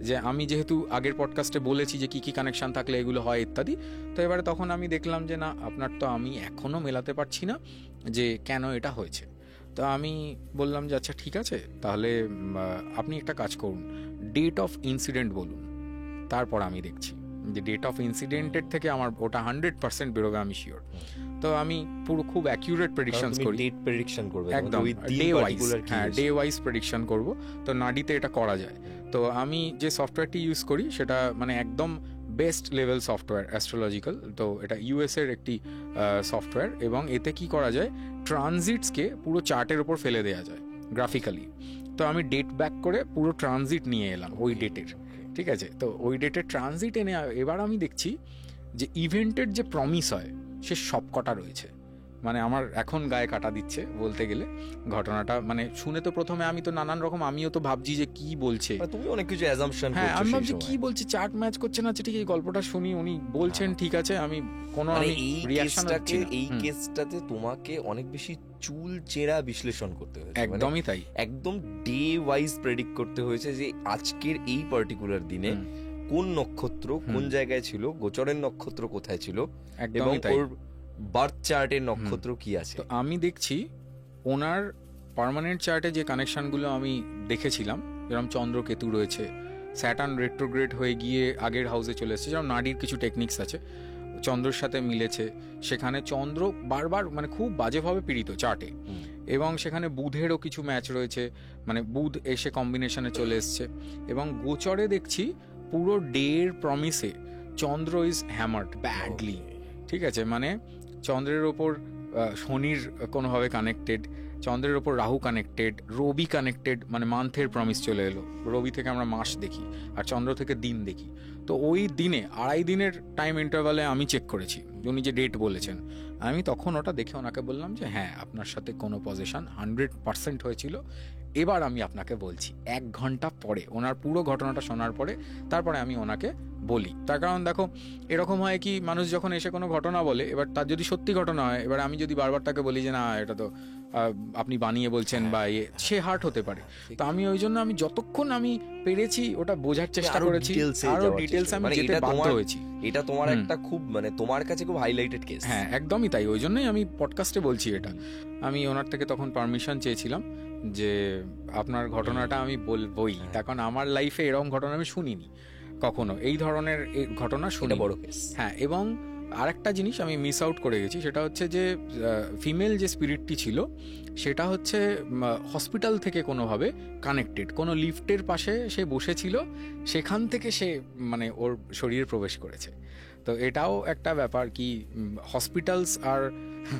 যে আমি যেহেতু আগের পডকাস্টে বলেছি যে কি কানেকশন থাকলে এগুলো হয় ইত্যাদি। তো এবারে তখন আমি দেখলাম যে না, আপনার তো আমি এখনও মেলাতে পারছি না যে কেন এটা হয়েছে। তো আমি বললাম যে আচ্ছা ঠিক আছে, তাহলে আপনি একটা কাজ করুন, ডেট অফ ইনসিডেন্ট বলুন, তারপর আমি দেখছি। যে ডেট অফ ইনসিডেন্টের থেকে আমার ওটা 100% বেরোবে, আমি শিওর। তো আমি পুরো খুব অ্যাকিউরেট প্রেডিকশনস করি, ডেট প্রেডিকশন করবে একদম ডে ওয়াইজ, হ্যাঁ ডে ওয়াইজ প্রেডিকশন করব। তো নাডিতে এটা করা যায়। তো আমি যে সফটওয়্যারটি ইউজ করি সেটা মানে একদম বেস্ট লেভেল সফটওয়্যার, অ্যাস্ট্রোলজিক্যাল। তো এটা ইউএস এর একটি সফটওয়্যার, এবং এতে কি করা যায়, ট্রানজিটসকে পুরো চার্টের উপর ফেলে দেওয়া যায় গ্রাফিক্যালি। তো আমি ডেট ব্যাক করে পুরো ট্রানজিট নিয়ে এলাম ওই ডেটের, ঠিক আছে। তো ওই ডেটের ট্রানজিট এনে এবার আমি দেখছি যে ইভেন্টের যে প্রমিস হয় সে সবকটা রয়েছে। মানে আমার এখন গায়ে কাটা দিচ্ছে বলতে গেলে ঘটনাটা। মানে শুনে তো প্রথমে আমি তো নানান রকম, আমিও তো ভাবছি যে কি বলছে, তুমি অনেক কিছু অ্যাজাম্পশন করছো। হ্যাঁ আমি ভাবছি কি বলছি, চার্ট ম্যাচ করছে না, ঠিক এই গল্পটা শুনি, উনি বলছেন ঠিক আছে, আমি কোনো আমি রিঅ্যাকশন হচ্ছি না। এই কেসটাতে তোমাকে অনেক বেশি চুল চেরা বিশ্লেষণ করতে হয়েছে, একদমই তাই, একদম ডে ওয়াইজ প্রেডিক্ট করতে হয়েছে যে আজকের এই পার্টিকুলার দিনে কোন নক্ষত্র কোন জায়গায় ছিল, গোচরের নক্ষত্র কোথায় ছিল, এবং ওর বার্থ চার্টের নক্ষত্র কি আছে। তো আমি দেখছি ওনার পার্মানেন্ট চার্টে যে কানেকশনগুলো আমি দেখেছিলাম, যেরকম চন্দ্র কেতু রয়েছে, স্যাটার্ন রেট্রোগ্রেড হয়ে গিয়ে আগের হাউসে চলে এসেছে, যেমন নাডির কিছু টেকনিক্স আছে, চন্দ্রের সাথে মিলেছে, সেখানে চন্দ্র বারবার মানে খুব বাজেভাবে পীড়িত চার্টে, এবং সেখানে বুধেরও কিছু ম্যাচ রয়েছে, মানে বুধ এসে কম্বিনেশনে চলে এসছে, এবং গোচরে দেখছি পুরো ডের প্রমিসে চন্দ্র ইজ হ্যামার্ড ব্যাডলি, ঠিক আছে। মানে চন্দ্রের ওপর শনির কোনোভাবে কানেক্টেড, চন্দ্রের ওপর রাহু কানেক্টেড, রবি কানেক্টেড, মানে মান্থের প্রমিস চলে এলো, রবি থেকে আমরা মাস দেখি আর চন্দ্র থেকে দিন দেখি। তো ওই দিনে 2.5 দিনের টাইম ইন্টারভালে আমি চেক করেছি উনি যে ডেট বলেছেন, আমি তখন ওটা দেখে ওনাকে বললাম যে হ্যাঁ আপনার সাথে কোনো পজিশন 100% হয়েছিল, এবার আমি আপনাকে বলছি। 1 ঘন্টা পরে ওনার পুরো ঘটনাটা শোনার পরে তারপরে আমি ওনাকে বলি। তার কারণ দেখো এরকম হয় কি, মানুষ যখন এসে কোনো ঘটনা বলে, এবার তার যদি সত্যি ঘটনা হয়, এবার আমি যদি বারবার তাকে বলি যে না এটা তো আপনি বানিয়ে বলছেন বা সে হার্ট হতে পারে। তো আমি ওই জন্য আমি যতক্ষণ আমি পেরেছি ওটা বোঝার চেষ্টা করেছি, আরো ডিটেলস আমি যেতে বাধ্য হয়েছি। এটা তোমার একটা খুব মানে তোমার কাছে খুব হাইলাইটেড কেস। হ্যাঁ একদমই তাই, ওই জন্যই আমি পডকাস্টে বলছি এটা। আমি ওনার থেকে তখন পারমিশন চেয়েছিলাম যে আপনার ঘটনাটা আমি বলবই, তার কারণ আমার লাইফে এরকম ঘটনা আমি শুনিনি কখনো, এই ধরনের ঘটনা শুনে বড় কেস। হ্যাঁ, এবং আরেকটা জিনিস আমি মিস আউট করে গেছি, সেটা হচ্ছে যে ফিমেল যে স্পিরিটটি ছিল সেটা হচ্ছে হসপিটাল থেকে কোনোভাবে কানেক্টেড, কোনো লিফটের পাশে সে বসেছিল, সেখান থেকে সে মানে ওর শরীরে প্রবেশ করেছে। তো এটাও একটা ব্যাপার কি, হসপিটালস আর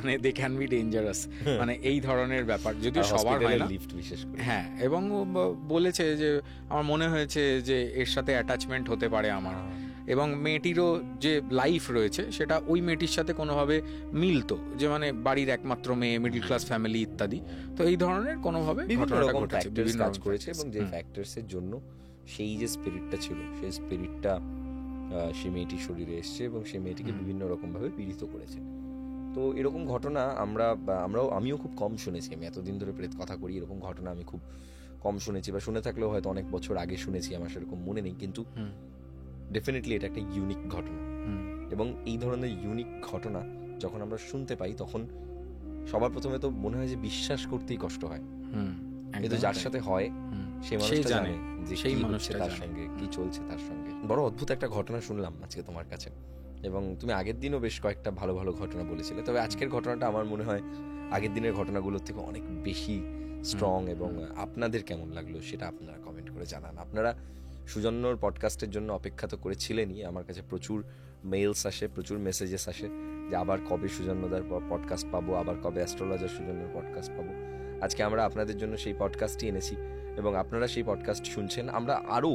মানে দে ক্যান বি ডেঞ্জারাস, মানে এই ধরনের ব্যাপার যদিও সবার হয় না, লিফট বিশেষ করে। হ্যাঁ, এবং বলেছে যে আমার মনে হয়েছে যে এর সাথে অ্যাটাচমেন্ট হতে পারে আমার, এবং মেয়েটিরও যে লাইফ রয়েছে সেটা ওই মেয়েটির সাথে কোনোভাবে মিলতো, যে মানে বাড়ির একমাত্র মেয়ে, মিডল ক্লাস ফ্যামিলি ইত্যাদি। তো এই ধরনের কোনোভাবে ঘটনাটা ঘটেছে, বিভিন্ন কাজ করেছে, এবং যে ফ্যাক্টরসের জন্য সেই যে স্পিরিটটা ছিল সেই স্পিরিটটা সেই মেয়েটির শরীরে এসছে এবং সেই মেয়েটিকে বিভিন্ন রকম ভাবে পীড়িত করেছে। তো এরকম ঘটনা আমিও খুব কম শুনেছি। আমি এতদিন ধরে প্রেত কথা করি, এরকম ঘটনা আমি খুব কম শুনেছি, বা শুনে থাকলেও হয়তো অনেক বছর আগে শুনেছি, আমার সেরকম মনে নেই। কিন্তু ডেফিনেটলি এটা একটা ইউনিক ঘটনা, এবং এই ধরনের ইউনিক ঘটনা যখন আমরা শুনতে পাই তখন সবার প্রথমে তো মনে হয় যে বিশ্বাস করতেই কষ্ট হয়, কিন্তু যার সাথে হয় সেই মানুষটা জানে যে সেই মানুষটা তার সঙ্গে কি চলছে, তার সঙ্গে। বড় অদ্ভুত একটা ঘটনা শুনলাম আজকে তোমার কাছে, এবং তুমি আগের দিনও বেশ কয়েকটা ভালো ভালো ঘটনা বলেছিলে, তবে আজকের ঘটনাটা আমার মনে হয় আগের দিনের ঘটনাগুলোর থেকে অনেক বেশি স্ট্রং। এবং আপনাদের কেমন লাগলো সেটা আপনারা কমেন্ট করে জানান। আপনারা সুজন্যর পডকাস্টের জন্য অপেক্ষা তো করেছিলেনই, আমার কাছে প্রচুর মেইলস আসে, প্রচুর মেসেজেস আসে যে আবার কবে সুজন্যদার পডকাস্ট পাবো, আবার কবে অ্যাস্ট্রোলজার সুজন্যর পডকাস্ট পাবো। আজকে আমরা আপনাদের জন্য সেই পডকাস্টই এনেছি, এবং আপনারা সেই পডকাস্ট শুনছেন। আমরা আরও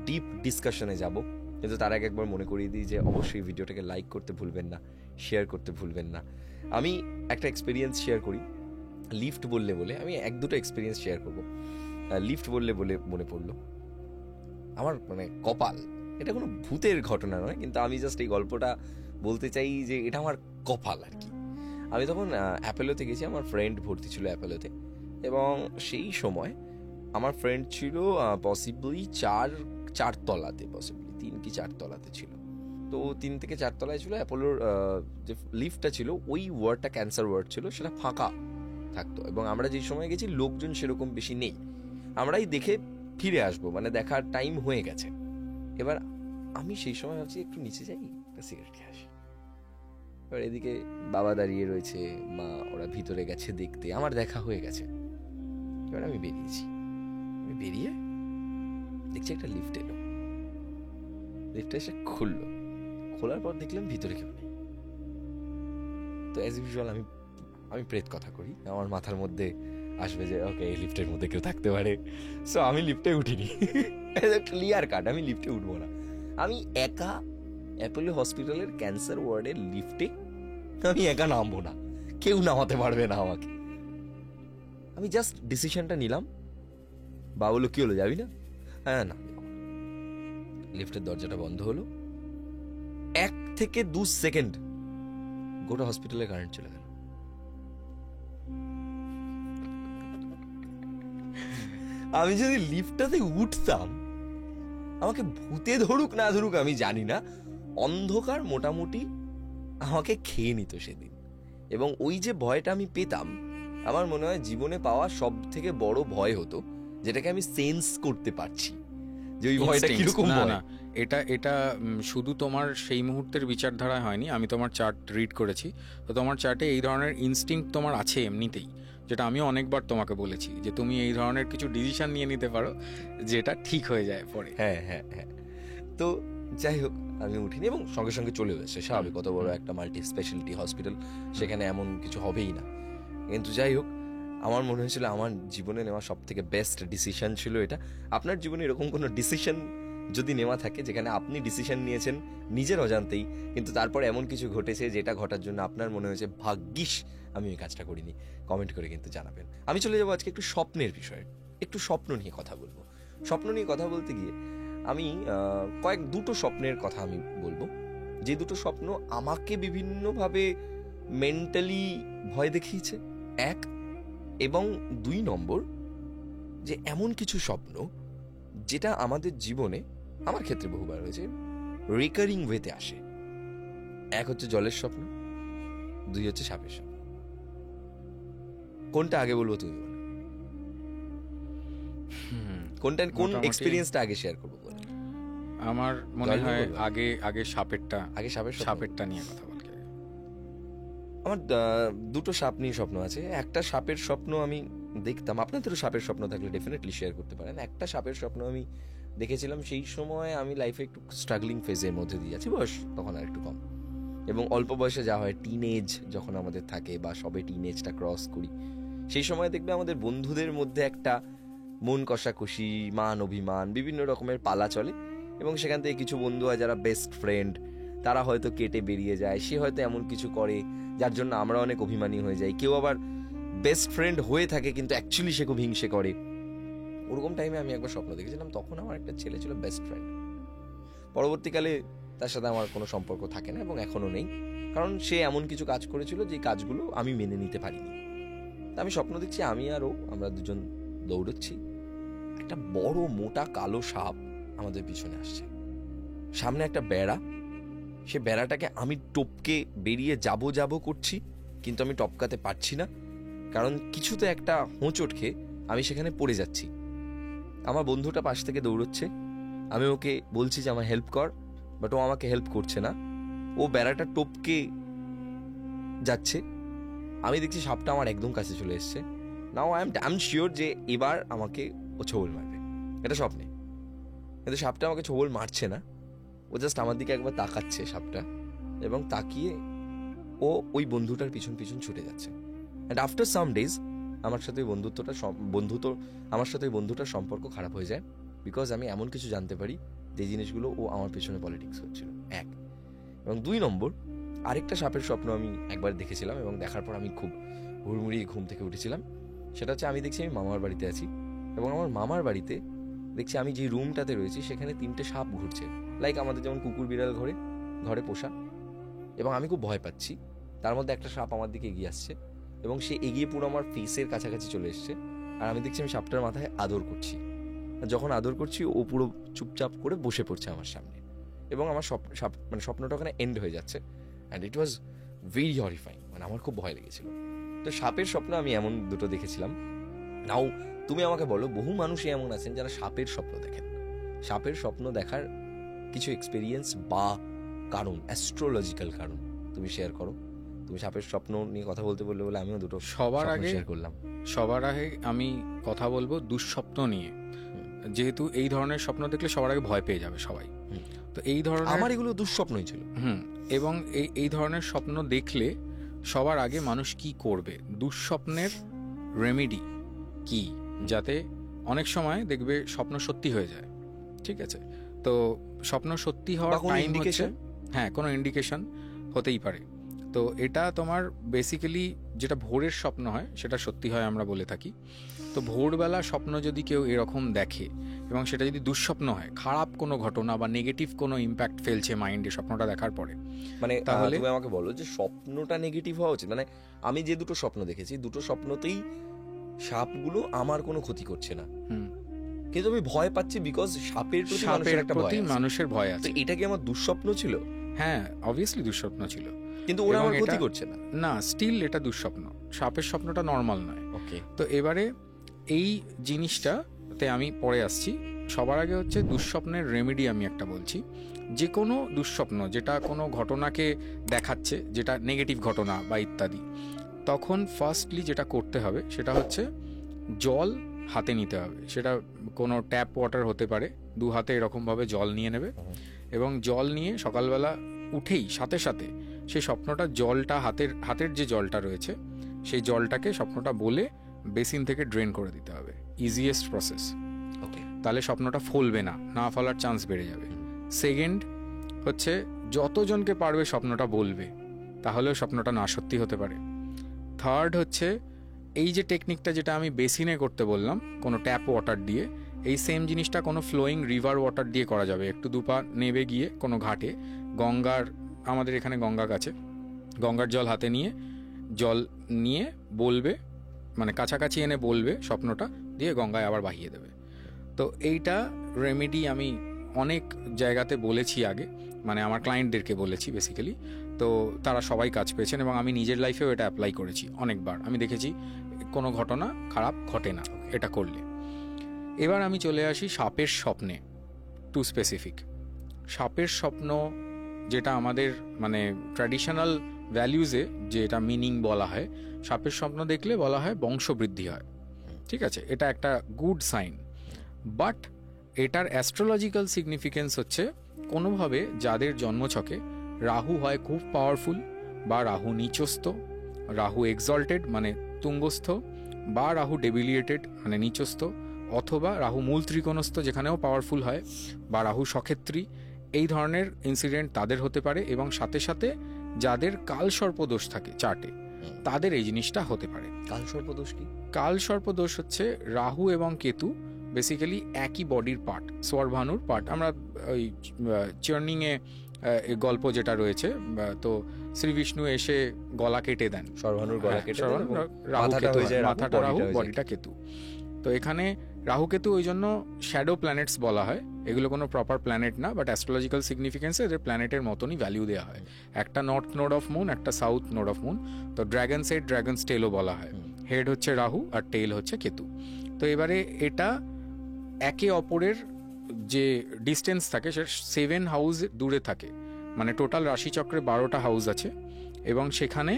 ডিপ ডিসকাশনে যাব, কিন্তু তার আগে একবার মনে করিয়ে দিই যে অবশ্যই ভিডিওটাকে লাইক করতে ভুলবেন না, শেয়ার করতে ভুলবেন না। আমি একটা এক্সপিরিয়েন্স শেয়ার করি, লিফট বললে বলে আমি 1-2টো এক্সপিরিয়েন্স শেয়ার করবো। লিফট বললে বলে মনে পড়লো আমার মানে কপাল, এটা কোনো ভূতের ঘটনা নয়, কিন্তু আমি জাস্ট এই গল্পটা বলতে চাই যে এটা আমার কপাল আর কি। আমি তখন অ্যাপেলোতে গেছি, আমার ফ্রেন্ড ভর্তি ছিল অ্যাপেলোতে, এবং সেই সময় আমার ফ্রেন্ড ছিল পসিবলি 4 তলাতে, পসিবলি 3 কি 4 তলাতে ছিল। তো 3 থেকে 4 তলায় ছিল। অ্যাপোলোর যে লিফটটা ছিল ওই ওয়ার্ডটা ক্যান্সার ওয়ার্ড ছিল, সেটা ফাঁকা থাকতো, এবং আমরা যেই সময় গেছি লোকজন সেরকম বেশি নেই, আমরাই দেখে ফিরে আসবো, মানে দেখার টাইম হয়ে গেছে। এবার আমি সেই সময় ভাবছি একটু নিচে যাই, একটা সিগারেট খেয়ে আসি। এবার এদিকে বাবা দাঁড়িয়ে রয়েছে, মা ওরা ভিতরে গেছে দেখতে, আমার দেখা হয়ে গেছে। এবার আমি বেরিয়েছি, আমি বেরিয়ে দেখছি একটা লিফট এলো, লিফটটা এসে খুললো, খোলার পর দেখলাম ভিতরে কেউ নেই। তো অ্যাজ ইউজুয়াল আমি প্রেত কথা করি, আমার মাথার মধ্যে আসবে যে ওকে এই লিফটের মধ্যে কেউ থাকতে পারে, সো আমি লিফটে উঠিনি। ক্লিয়ার কাট, আমি লিফটে উঠবো না। আমি একা অ্যাপোলো হসপিটালের ক্যান্সার ওয়ার্ডের লিফটে আমি একা নামবো না, কেউ নামাতে পারবে না আমাকে। আমি জাস্ট ডিসিশনটা নিলাম। বাবা বললো কি হলো, যাবি না? হ্যাঁ না। লিফটের দরজাটা বন্ধ হলো, 1 থেকে 2 সেকেন্ড গোটা হসপিটালে কারেন্ট চলে গেল। আমি যদি লিফটটাতে উঠতাম, আমাকে ভূতে ধরুক না ধরুক আমি জানি না, অন্ধকার মোটামুটি আমাকে খেয়ে নিত সেদিন। এবং ওই যে ভয়টা আমি পেতাম, আমার মনে হয় জীবনে পাওয়া সব থেকে বড় ভয় হতো, যেটাকে আমি সেন্স করতে পারছি যে ওই ভয়টা কিরকম না ভয়। না, এটা এটা শুধু তোমার সেই মুহূর্তের বিচারধারায় হয়নি, আমি তোমার চার্ট রিড করেছি, তো তোমার চার্টে এই ধরনের ইনস্টিংক্ট তোমার আছে এমনিতেই, যেটা আমি অনেকবার তোমাকে বলেছি যে তুমি এই ধরনের কিছু ডিসিশন নিয়ে নিতে পারো যেটা ঠিক হয়ে যায় পরে। হ্যাঁ হ্যাঁ হ্যাঁ। তো যাই হোক, আমি উঠিনি এবং সঙ্গে সঙ্গে চলে এসেছে, স্বাভাবিক, কত বড় একটা মাল্টি স্পেশালিটি হসপিটাল, সেখানে এমন কিছু হবেই না। কিন্তু যাই হোক, আমার মনে হয়েছিল আমার জীবনে নেওয়া সব থেকে বেস্ট ডিসিশন ছিল এটা। আপনার জীবনে এরকম কোনো ডিসিশন যদি নেওয়া থাকে যেখানে আপনি ডিসিশন নিয়েছেন নিজের অজান্তেই, কিন্তু তারপর এমন কিছু ঘটেছে যেটা ঘটার জন্য আপনার মনে হয়েছে ভাগ্যিস আমি ওই কাজটা করিনি, কমেন্ট করে কিন্তু জানাবেন। আমি চলে যাবো আজকে একটু স্বপ্নের বিষয়ে, একটু স্বপ্ন নিয়ে কথা বলবো। স্বপ্ন নিয়ে কথা বলতে গিয়ে আমি দুটো স্বপ্নের কথা আমি বলবো, যে দুটো স্বপ্ন আমাকে বিভিন্নভাবে মেন্টালি ভয় দেখিয়েছে, 1, এবং 2 নম্বর, যে এমন কিছু স্বপ্ন যেটা আমাদের জীবনে, আমার ক্ষেত্রে বহুবার হয়েছে, রিকারিং ওয়েতে আসে। 1 হচ্ছে জলের স্বপ্ন, 2 হচ্ছে সাপের স্বপ্ন। কোনটা আগে বলবো তুমি বলো? কোন মোটামুটি এক্সপিরিয়েন্সটা আগে শেয়ার করবো বলো? আমার মনে জল নিয়ে হয় বলবো? আগে আগে সাপেরটা, আগে সাপের স্বপ্ন। সাপেরটা নিয়ে কথা বলতে। আমার দুটো সাপ নিয়ে স্বপ্ন আছে। একটা সাপের স্বপ্ন আমি দেখতাম, আপনাদেরও সাপের স্বপ্ন থাকলে ডেফিনেটলি শেয়ার করতে পারেন। একটা সাপের স্বপ্ন আমি দেখেছিলাম, সেই সময় আমি লাইফে একটু স্ট্রাগলিং ফেজের মধ্যে দিয়ে যাচ্ছি, বয়স তখন আর একটু কম, এবং অল্প বয়সে যা হয়, টিনেজ যখন আমাদের থাকে বা সবে টিনেজটা ক্রস করি, সেই সময় দেখবে আমাদের বন্ধুদের মধ্যে একটা মন কষাকষি, মান অভিমান, বিভিন্ন রকমের পালা চলে, এবং সেখান থেকে কিছু বন্ধু হয় যারা বেস্ট ফ্রেন্ড, তারা হয়তো কেটে বেরিয়ে যায়, সে হয়তো এমন কিছু করে যার জন্য আমরা অনেক অভিমানী হয়ে যাই। কেউ আবার বেস্ট ফ্রেন্ড হয়ে থাকে কিন্তু অ্যাকচুয়ালি সে খুব হিংসে করে। ওরকম টাইমে আমি একবার স্বপ্ন দেখেছিলাম, তখন আমার একটা ছেলে ছিল বেস্ট ফ্রেন্ড। পরবর্তীকালে তার সাথে আমার কোনো সম্পর্ক থাকে না এবং এখনও নেই, কারণ সে এমন কিছু কাজ করেছিল যে কাজগুলো আমি মেনে নিতে পারিনি। আমি স্বপ্ন দেখছি আমি আর ও, আমরা দুজন দৌড়চ্ছি, একটা বড় মোটা কালো সাপ আমাদের পিছনে আসছে, সামনে একটা বেড়া, সে বেড়াটাকে আমি টপকে বেরিয়ে যাব করছি, কিন্তু আমি টপকাতে পারছি না, কারণ কিছুতে একটা হোঁচট খেয়ে আমি সেখানে পড়ে যাচ্ছি। আমার বন্ধুটা পাশ থেকে দৌড়চ্ছে, আমি ওকে বলছি যে আমার হেল্প কর, বাট ও আমাকে হেল্প করছে না, ও বেড়াটা টপকে যাচ্ছে। আমি দেখছি সাপটা আমার একদম কাছে চলে এসছে। নাও আই এম শিওর যে এবার আমাকে ও ছোবল মারবে, এটা স্বপ্নে। কিন্তু সাপটা আমাকে ছোবল মারছে না, ও জাস্ট আমার দিকে একবার তাকাচ্ছে সাপটা, এবং তাকিয়ে ও ওই বন্ধুটার পিছন পিছন ছুটে যাচ্ছে। অ্যান্ড আফটার সাম ডেজ আমার সাথে আমার সাথে ওই বন্ধুটার সম্পর্ক খারাপ হয়ে যায়, বিকজ আমি এমন কিছু জানতে পারি যে জিনিসগুলো ও আমার পেছনে পলিটিক্স করছিল। 1 এবং 2 নম্বর, আরেকটা সাপের স্বপ্ন আমি একবার দেখেছিলাম, এবং দেখার পর আমি খুব হুড়মুড়িয়ে ঘুম থেকে উঠেছিলাম। সেটা হচ্ছে, আমি দেখছি আমি মামার বাড়িতে আছি, এবং আমার মামার বাড়িতে দেখছি আমি যে রুমটাতে রয়েছি সেখানে 3টে সাপ ঘুরছে, লাইক আমাদের যেমন কুকুর বিড়াল ঘরে পোষা, এবং আমি খুব ভয় পাচ্ছি। তার মধ্যে একটা সাপ আমার দিকে এগিয়ে আসছে, এবং সে এগিয়ে পুরো আমার ফেসের কাছাকাছি চলে এসছে, আর আমি দেখছি আমি সাপটার মাথায় আদর করছি। যখন আদর করছি ও পুরো চুপচাপ করে বসে পড়ছে আমার সামনে, এবং আমার স্বপ্নটা ওখানে এন্ড হয়ে যাচ্ছে। And it was very horrifying, মানে আমার খুব ভয় লেগেছিল। তো সাপের স্বপ্ন আমি এমন দুটো দেখেছিলাম। নাও তুমি আমাকে বলো, বহু মানুষই এমন আছেন যারা সাপের স্বপ্ন দেখেন। সাপের স্বপ্ন দেখার কিছু এক্সপিরিয়েন্স বা কারণ, অ্যাস্ট্রোলজিক্যাল কারণ তুমি শেয়ার করো। তুমি সাপের স্বপ্ন নিয়ে কথা বলতে বললে বলে আমিও দুটো সবার স্বপ্ন আগে শেয়ার করলাম। আমি কথা বলবো দুঃস্বপ্ন নিয়ে, যেহেতু এই ধরনের স্বপ্ন দেখলে সবার আগে ভয় পেয়ে যাবে সবাই। তো এই ধরনের, আমার এগুলো দুঃস্বপ্নই ছিল। এবং এই ধরনের স্বপ্ন দেখলে সবার আগে মানুষ কি করবে, দুঃস্বপ্নের রেমেডি কি, যাতে অনেক সময় দেখবে স্বপ্ন সত্যি হয়ে যায়। ঠিক আছে, তো স্বপ্ন সত্যি হওয়ার টাইম হচ্ছে, হ্যাঁ কোনো ইন্ডিকেশন হতেই পারে। তো এটা তোমার বেসিক্যালি যেটা ভোরের স্বপ্ন হয় সেটা সত্যি হয় আমরা বলে থাকি। তো ভোরবেলা স্বপ্ন যদি কেউ এরকম দেখে এবং সেটা যদি দুঃস্বপ্ন হয়, খারাপ কোনো ঘটনা বা নেগেটিভ কোনো ইম্প্যাক্ট ফেলছে মাইন্ডে স্বপ্নটা দেখার পরে, মানে তাহলে তুমি আমাকে বলো যে স্বপ্নটা নেগেটিভ হওয়া উচিত? মানে আমি যে দুটো স্বপ্ন দেখেছি, দুটো স্বপ্নতেই সাপগুলো আমার কোনো ক্ষতি করছে না, কিন্তু আমি ভয় পাচ্ছি বিকজ সাপের প্রতি মানুষের ভয় আছে। এটা কি আমার দুঃস্বপ্ন ছিল? হ্যাঁ, অবভিয়াসলি দুঃস্বপ্ন ছিল, কিন্তু ওরা আমার ক্ষতি করছে না। না, স্টিল এটা দুঃস্বপ্ন, সাপের স্বপ্নটা নর্মাল নয়। ওকে, তো এবারে এই জিনিসটাতে আমি পরে আসছি। সবার আগে হচ্ছে দুঃস্বপ্নের রেমেডি আমি একটা বলছি। যে কোনো দুঃস্বপ্ন যেটা কোনো ঘটনাকে দেখাচ্ছে, যেটা নেগেটিভ ঘটনা বা ইত্যাদি, তখন ফার্স্টলি যেটা করতে হবে সেটা হচ্ছে জল হাতে নিতে হবে। সেটা কোনো ট্যাপ ওয়াটার হতে পারে, 2 হাতে এরকমভাবে জল নিয়ে নেবে এবং জল নিয়ে সকালবেলা উঠেই সাথে সাথে সেই স্বপ্নটা, জলটা হাতের যে জলটা রয়েছে সেই জলটাকে স্বপ্নটা বলে বেসিন থেকে ড্রেন করে দিতে হবে। Easiest process. ওকে, তাহলে স্বপ্নটা ফলবে না, না ফলার চান্স বেড়ে যাবে। সেকেন্ড হচ্ছে যতজনকে পারবে স্বপ্নটা বলবে, তাহলেও স্বপ্নটা না সত্যি হতে পারে। থার্ড হচ্ছে এই যে টেকনিকটা যেটা আমি বেসিনে করতে বললাম কোনো ট্যাপ ওয়াটার দিয়ে, এই সেম জিনিসটা কোনো ফ্লোয়িং রিভার ওয়াটার দিয়ে করা যাবে। একটু দুপা নেবে গিয়ে কোনো ঘাটে, গঙ্গার, আমাদের এখানে গঙ্গা কাছে, গঙ্গার জল হাতে নিয়ে বলবে, মানে কাছাকাছি এনে বলবে স্বপ্নটা, দিয়ে গঙ্গায় আবার বাহিয়ে দেবে। তো এইটা রেমেডি আমি অনেক জায়গাতে বলেছি আগে, মানে আমার ক্লায়েন্টদেরকে বলেছি বেসিক্যালি। তো তারা সবাই কাজ পেয়েছেন এবং আমি নিজের লাইফেও এটা অ্যাপ্লাই করেছি অনেকবার। আমি দেখেছি কোনো ঘটনা খারাপ ঘটে না এটা করলে। এবার আমি চলে আসি সাপের স্বপ্নে, টু স্পেসিফিক। সাপের স্বপ্ন যেটা আমাদের মানে ট্র্যাডিশনাল ভ্যালিউজে যেটা মিনিং বলা হয়, সাপের স্বপ্ন দেখলে বলা হয় বংশবৃদ্ধি হয়। ঠিক আছে, এটা একটা গুড সাইন। বাট এটার অ্যাস্ট্রোলজিক্যাল সিগনিফিকেন্স হচ্ছে কোনোভাবে যাদের জন্মছকে রাহু হয় খুব পাওয়ারফুল, বা রাহু নিচস্থ, রাহু এক্সল্টেড মানে তুঙ্গস্থ, বা রাহু ডেবিলিয়েটেড মানে নিচস্থ, অথবা রাহু মূল ত্রিকোণস্থ যেখানেও পাওয়ারফুল হয়, বা রাহু সক্ষেত্রী, এই ধরনের ইনসিডেন্ট তাদের হতে পারে। এবং সাথে সাথে যাদের কালসর্পদোষ থাকে চার্টে, তাদের এই জিনিসটা হতে পারে। কালসর্পদোষ কি? কালসর্পদোষ হচ্ছে রাহু এবং কেতু বেসিক্যালি একই বডির পার্ট, স্বরভানুর পার্ট। আমরা ওই চার্নিংয়ে গল্প যেটা রয়েছে, তো শ্রী বিষ্ণু এসে গলা কেটে দেন, স্বরভানুর গলা কেটে দেন, মাথাটা রাহু, বডিটা কেতু। তো এখানে রাহু কেতু ওই জন্য শ্যাডো প্ল্যানেটস বলা হয়। এগুলো কোনো প্রপার প্ল্যানেট না, বাট অ্যাস্ট্রোলজিক্যাল সিগনিফিকেন্সে এদের প্ল্যানেটের মতনই ভ্যালিউ দেওয়া হয়। একটা নর্থ নোড অফ মুন, একটা সাউথ নোড অফ মুন। তো ড্র্যাগনস হেড, ড্র্যাগনস টেলও বলা হয়। হেড হচ্ছে রাহু আর টেল হচ্ছে কেতু। তো এবারে এটা একে অপরের যে ডিস্টেন্স থাকে সেটা 7 হাউস দূরে থাকে। মানে টোটাল রাশিচক্রে 12টা হাউস আছে এবং সেখানে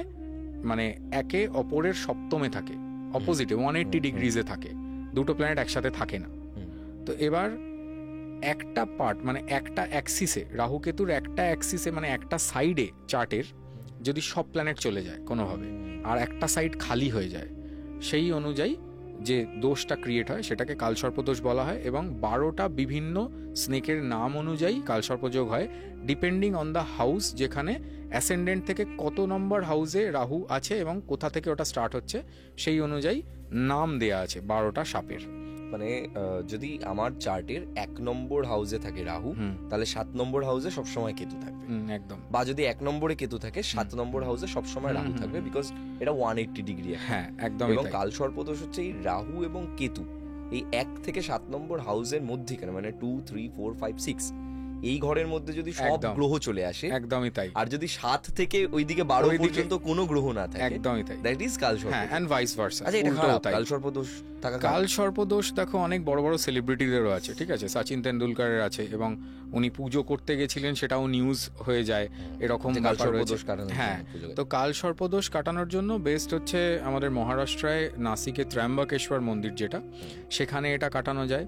মানে একে অপরের সপ্তমে থাকে, অপোজিটে 180 ডিগ্রিজে থাকে। দুটো প্ল্যানেট একসাথে থাকে না। তো এবার একটা পার্ট মানে একটা অ্যাক্সিসে, রাহু কেতুর একটা অ্যাক্সিসে মানে একটা সাইডে চার্টের যদি সব প্ল্যানেট চলে যায় কোনোভাবে, আর একটা সাইড খালি হয়ে যায়, সেই অনুযায়ী যে দোষটা ক্রিয়েট হয় সেটাকে কালসর্পদোষ বলা হয়। এবং 12টা বিভিন্ন স্নেকের নাম অনুযায়ী কালসর্পযোগ হয়, ডিপেন্ডিং অন দ্য হাউস, যেখানে অ্যাসেন্ডেন্ট থেকে কত নম্বর হাউসে রাহু আছে এবং কোথা থেকে ওটা স্টার্ট হচ্ছে সেই অনুযায়ী নাম দেয়া আছে 12টা সাপের। মানে যদি আমার চার্টের 1 নম্বর হাউসে থাকে রাহু, তাহলে 7 নম্বর হাউসে সবসময় কেতু থাকবে একদম। বা যদি 1 নম্বরে কেতু থাকে 7 নম্বর হাউসে সবসময় রাহু থাকবে, বিকজ এটা 180 ডিগ্রি। হ্যাঁ একদম। এবং কালসর্পদোষ হচ্ছে এই রাহু এবং কেতু এই 1 থেকে 7 নম্বর হাউসের মধ্যেখানে, মানে 2, 3, 4, 5, 6 এই ঘরের মধ্যে যদি সব একদম। গ্রহ চলে আসে, একদমই তাই, আর যদি 7 থেকে ওইদিকে 12 ওইদিকে পর্যন্ত কোনো গ্রহ না থাকে, একদমই তাই, দ্যাট ইজ কালসর্প। হ্যাঁ, অ্যান্ড ভাইস ভার্সা। আচ্ছা, এটা খারাপ? কালসর্প দোষ থাকা খারাপ? কাল সর্পদোষ দেখো অনেক বড় বড় সেলিব্রিটিদেরও আছে, ঠিক আছে, সচিন তেন্ডুলকারের আছে, এবং উনি পুজো করতে গেছিলেন সেটাও নিউজ হয়ে যায়, এরকম ব্যাপার কালসর্প রয়েছে। দোষ কাটানোর হ্যাঁ, জন্য পুজো তো কাল সর্পদোষ কাটানোর জন্য বেস্ট হচ্ছে আমাদের মহারাষ্ট্রায় নাসিকে ত্র্যম্বকেশ্বর মন্দির, যেটা সেখানে এটা কাটানো যায়।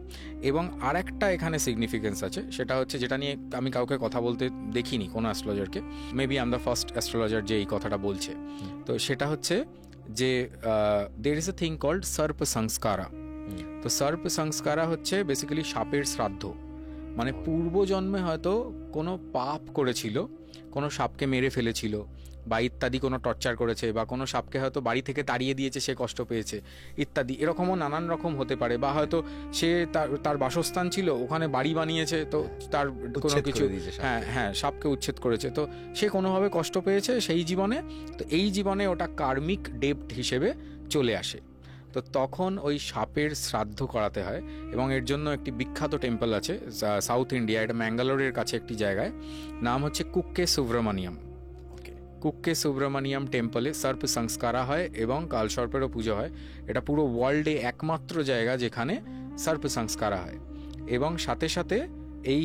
এবং আর একটা এখানে সিগনিফিকেন্স আছে, সেটা হচ্ছে যেটা নিয়ে আমি কাউকে কথা বলতে দেখিনি কোনো অ্যাস্ট্রোলজারকে, maybe I am the first astrologer যে এই কথাটা বলছে। তো সেটা হচ্ছে যে there is a thing called Sarpa Sanskara. তো সর্প সংস্কারা হচ্ছে বেসিক্যালি সাপের শ্রাদ্ধ, মানে পূর্বজন্মে হয়তো কোনো পাপ করেছিল, কোনো সাপকে মেরে ফেলেছিল বা ইত্যাদি, কোনো টর্চার করেছে, বা কোনো সাপকে হয়তো বাড়ি থেকে তাড়িয়ে দিয়েছে, সে কষ্ট পেয়েছে ইত্যাদি, এরকমও নানান রকম হতে পারে। বা হয়তো সে তার বাসস্থান ছিল, ওখানে বাড়ি বানিয়েছে, তো তার কোনো কিছু, হ্যাঁ হ্যাঁ, সাপকে উচ্ছেদ করেছে, তো সে কোনোভাবে কষ্ট পেয়েছে সেই জীবনে, তো এই জীবনে ওটা কার্মিক ডেপ্ট হিসেবে চলে আসে। তো তখন ওই সাপের শ্রাদ্ধ করাতে হয়, এবং এর জন্য একটি বিখ্যাত টেম্পল আছে সাউথ ইন্ডিয়া, এটা ম্যাঙ্গালোরের কাছে একটি জায়গায়, নাম হচ্ছে কুক্কে সুব্রমণিয়াম। কুক্কে সুব্রমণিয়াম টেম্পলে সর্প সংস্কারা হয় এবং কালসর্পেরও পুজো হয়। এটা পুরো ওয়ার্ল্ডে একমাত্র জায়গা যেখানে সর্প সংস্কারা হয়। এবং সাথে সাথে এই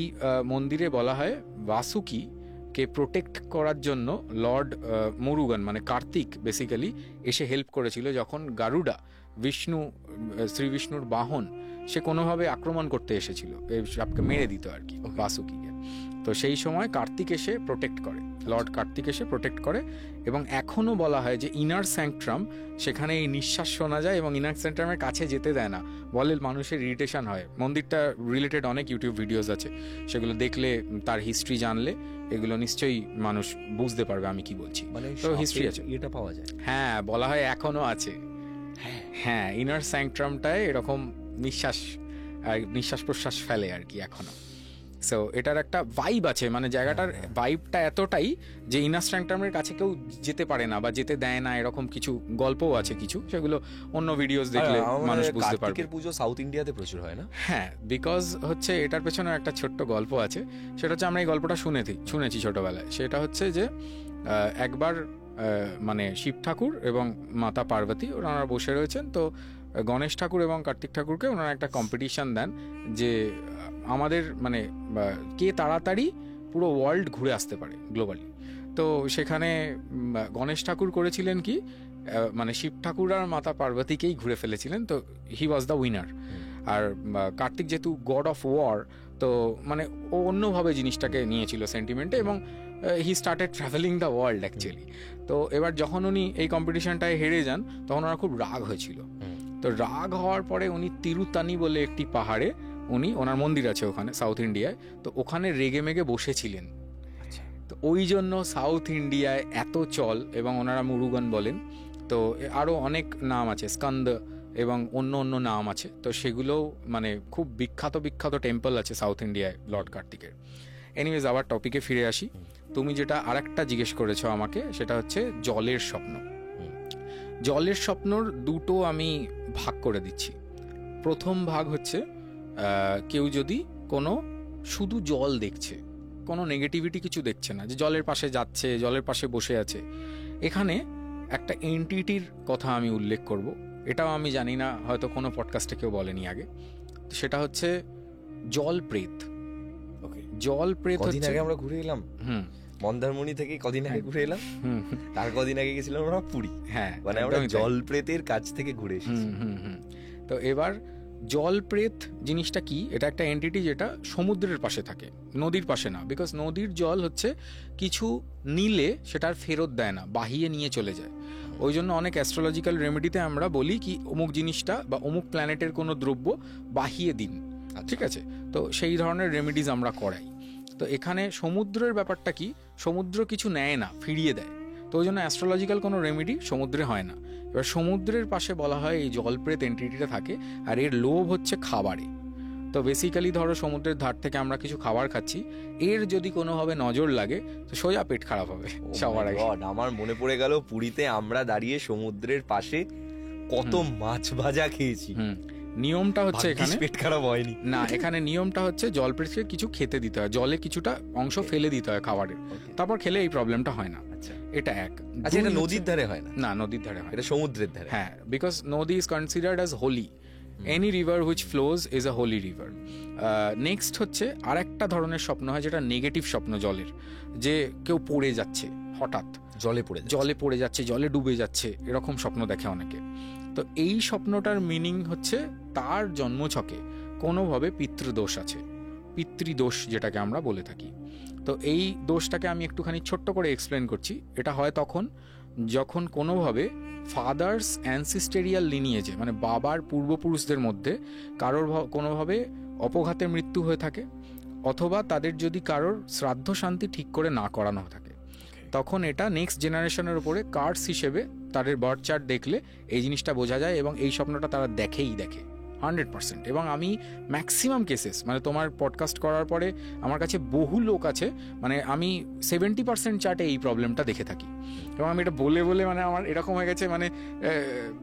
মন্দিরে বলা হয় বাসুকি কে প্রোটেক্ট করার জন্য লর্ড মুরুগান, মানে কার্তিক বেসিক্যালি এসে হেল্প করেছিল, যখন গারুডা শ্রী বিষ্ণুর বাহন, সে কোনোভাবে আক্রমণ করতে এসেছিল, এই সাপকে মেরে দিত আর কি বাসুকিকে। তো সেই সময় কার্তিক এসে প্রোটেক্ট করে, লর্ড কার্তিক এসে প্রোটেক্ট করে। এবং এখনও বলা হয় যে ইনার স্যাংক্ট্রাম, সেখানে এই নিঃশ্বাস শোনা যায়, এবং ইনার স্যাংক্ট্রামের কাছে যেতে দেয় না, বলে মানুষের ইরিটেশন হয়। মন্দিরটা রিলেটেড অনেক ইউটিউব ভিডিওস আছে, সেগুলো দেখলে, তার হিস্ট্রি জানলে এগুলো নিশ্চয়ই মানুষ বুঝতে পারবে আমি কি বলছি। মানে তো হিস্ট্রি আছে, এটা পাওয়া যায়, হ্যাঁ, বলা হয় এখনো আছে। হ্যাঁ, ইনার স্যাংক্ট্রামটায় এরকম নিঃশ্বাস প্রশ্বাস ফেলে আর কি এখনো। সো এটার একটা ভাইব আছে, মানে জায়গাটার ভাইবটা এতটাই যে ইনার স্যাংক্ট্রামের কাছে কেউ যেতে পারে না বা যেতে দেয় না, এরকম কিছু গল্পও আছে কিছু, সেগুলো অন্য ভিডিওস দেখলে মানুষ বুঝতে পারবে। কার্তিকের পুজো সাউথ ইন্ডিয়াতে প্রচুর হয় না? হ্যাঁ, বিকজ হচ্ছে এটার পেছনে একটা ছোট্ট গল্প আছে, সেটা হচ্ছে আমরা এই গল্পটা শুনেছি ছোটবেলায়। সেটা হচ্ছে যে একবার মানে শিব ঠাকুর এবং মাতা পার্বতী ওনারা বসে রয়েছেন, তো গণেশ ঠাকুর এবং কার্তিক ঠাকুরকে ওনারা একটা কম্পিটিশন দেন যে আমাদের মানে কে তাড়াতাড়ি পুরো ওয়ার্ল্ড ঘুরে আসতে পারে গ্লোবালি। তো সেখানে গণেশ ঠাকুর করেছিলেন কি, মানে শিব ঠাকুর আর মাতা পার্বতীকেই ঘুরে ফেলেছিলেন, তো হি ওয়াজ দ্য উইনার। আর কার্তিক যেহেতু গড অফ ওয়ার, তো মানে ও অন্যভাবে জিনিসটাকে নিয়েছিল সেন্টিমেন্টে, এবং he started travelling the world actually. তো এবার যখন উনি এই কম্পিটিশনটায় হেরে যান, তখন ওনার খুব রাগ হয়েছিল। তো রাগ হওয়ার পরে উনি তিরুতানি বলে একটি পাহাড়ে, ওনার মন্দির আছে ওখানে সাউথ ইন্ডিয়ায়, তো ওখানে রেগে মেগে বসেছিলেন। তো ওই জন্য সাউথ ইন্ডিয়ায় এত চল, এবং ওনারা মুরুগান বলেন। তো আরও অনেক নাম আছে, স্কন্দ এবং অন্য অন্য নাম আছে, তো সেগুলোও মানে খুব বিখ্যাত টেম্পল আছে সাউথ ইন্ডিয়ায় লর্ড কার্তিকের। এনিওয়েজ, আবার টপিকে ফিরে আসি। তুমি যেটা আরেকটা জিজ্ঞেস করেছো আমাকে, সেটা হচ্ছে জলের স্বপ্ন। জলের স্বপ্নর দুটো আমি ভাগ করে দিচ্ছি। প্রথম ভাগ হচ্ছে কেউ যদি কোনো শুধু জল দেখছে, কোনো নেগেটিভিটি কিছু দেখছে না, যে জলের পাশে যাচ্ছে, জলের পাশে বসে আছে, এখানে একটা এন্টিটির কথা আমি উল্লেখ করব। এটাও আমি জানি না, হয়তো কোনো পডকাস্টে কেউ বলেনি আগে। সেটা হচ্ছে জল প্রেত। জল প্রেত কদিন আগে আমরা ঘুরে এলাম, মন্দারমণি থেকে কদিন আগে ঘুরে এলাম, তার কদিন আগে গেছিলাম আমরা পুরী। হ্যাঁ, মানে আমরা জল প্রেতের কাছ থেকে ঘুরে এসেছি। তো এবার জল প্রেত জিনিসটা কি? এটা একটা এন্টিটি যেটা সমুদ্রের পাশে থাকে, নদীর পাশে না। বিকজ নদীর জল হচ্ছে কিছু নিলে সেটার ফেরত দেয় না, বাহিয়ে নিয়ে চলে যায়। ওই জন্য অনেক অ্যাস্ট্রোলজিক্যাল রেমেডিতে আমরা বলি কি অমুক জিনিসটা বা অমুক প্ল্যানেটের কোনো দ্রব্য বাহিয়ে দিন, ঠিক আছে? তো সেই ধরনের রেমেডিজ আমরা করাই। তো এখানে সমুদ্রের ব্যাপারটা কি, সমুদ্র কিছু নেয় না, ফিরিয়ে দেয়। তো ওই জন্য অ্যাস্ট্রোলজিক্যাল কোনো রেমেডি সমুদ্রে হয় না। এবার সমুদ্রের পাশে বলা হয় এই জলপ্রেত এন্টিটিটা থাকে, আর এর লোভ হচ্ছে খাবারে। তো বেসিক্যালি ধরো সমুদ্রের ধার থেকে আমরা কিছু খাবার খাচ্ছি, এর যদি কোনোভাবে নজর লাগে তো সোজা পেট খারাপ হবে সবার আগে। আমার মনে পড়ে গেল পুরীতে আমরা দাঁড়িয়ে সমুদ্রের পাশে কত মাছ ভাজা খেয়েছি। নিয়মটা হচ্ছে ভাগ্যিস এখানে পেট খারাপ হয়নি। না, এখানে নিয়মটা হচ্ছে জলপ্রীতকে কিছু খেতে দিতে হয়, জলে কিছুটা অংশ ফেলে দিতে হয় খাবারের, তারপর খেলে এই প্রবলেমটা হয় না। আচ্ছা এটা এক। আচ্ছা, এটা দুই নদীর হচ্ছে- ধারে হয় না, না, নদীর ধারে হয় এটা না। সমুদ্রের ধারে। হ্যাঁ, because nadi is considered as holy, any river which flows is a holy river. Next হচ্ছে আরেকটা ধরনের স্বপ্ন হয় যেটা নেগেটিভ স্বপ্ন জলের, যে কেউ পড়ে যাচ্ছে হঠাৎ, জলে পড়ে যায়। জলে পড়ে যাচ্ছে, জলে ডুবে যাচ্ছে, এরকম স্বপ্ন দেখে অনেকে। তো এই স্বপ্নটার মিনিং হচ্ছে তার জন্মছকে কোনোভাবে পিতৃদোষ আছে, পিতৃদোষ যেটাকে আমরা বলে থাকি। তো এই দোষটাকে আমি একটুখানি ছোট্ট করে এক্সপ্লেন করছি। এটা হয় তখন যখন কোনোভাবে ফাদার্স অ্যানসিস্টেরিয়াল লিনিয়েজে, মানে বাবার পূর্বপুরুষদের মধ্যে কারোর কোনোভাবে অপঘাতে মৃত্যু হয়ে থাকে, অথবা তাদের যদি কারোর শ্রাদ্ধ শান্তি ঠিক করে না করানো থাকে, তখন এটা নেক্সট জেনারেশনের উপরে কার্স হিসেবে তাদের বার্থ চার্ট দেখলে এই জিনিসটা বোঝা যায়, এবং এই স্বপ্নটা তারা দেখে 100%। এবং আমি ম্যাক্সিমাম কেসেস, মানে তোমার পডকাস্ট করার পরে আমার কাছে বহু লোক আছে, মানে আমি 70% চার্টে এই প্রবলেমটা দেখে থাকি। এবং আমি এটা বলে বলে মানে আমার এরকম হয়ে গেছে, মানে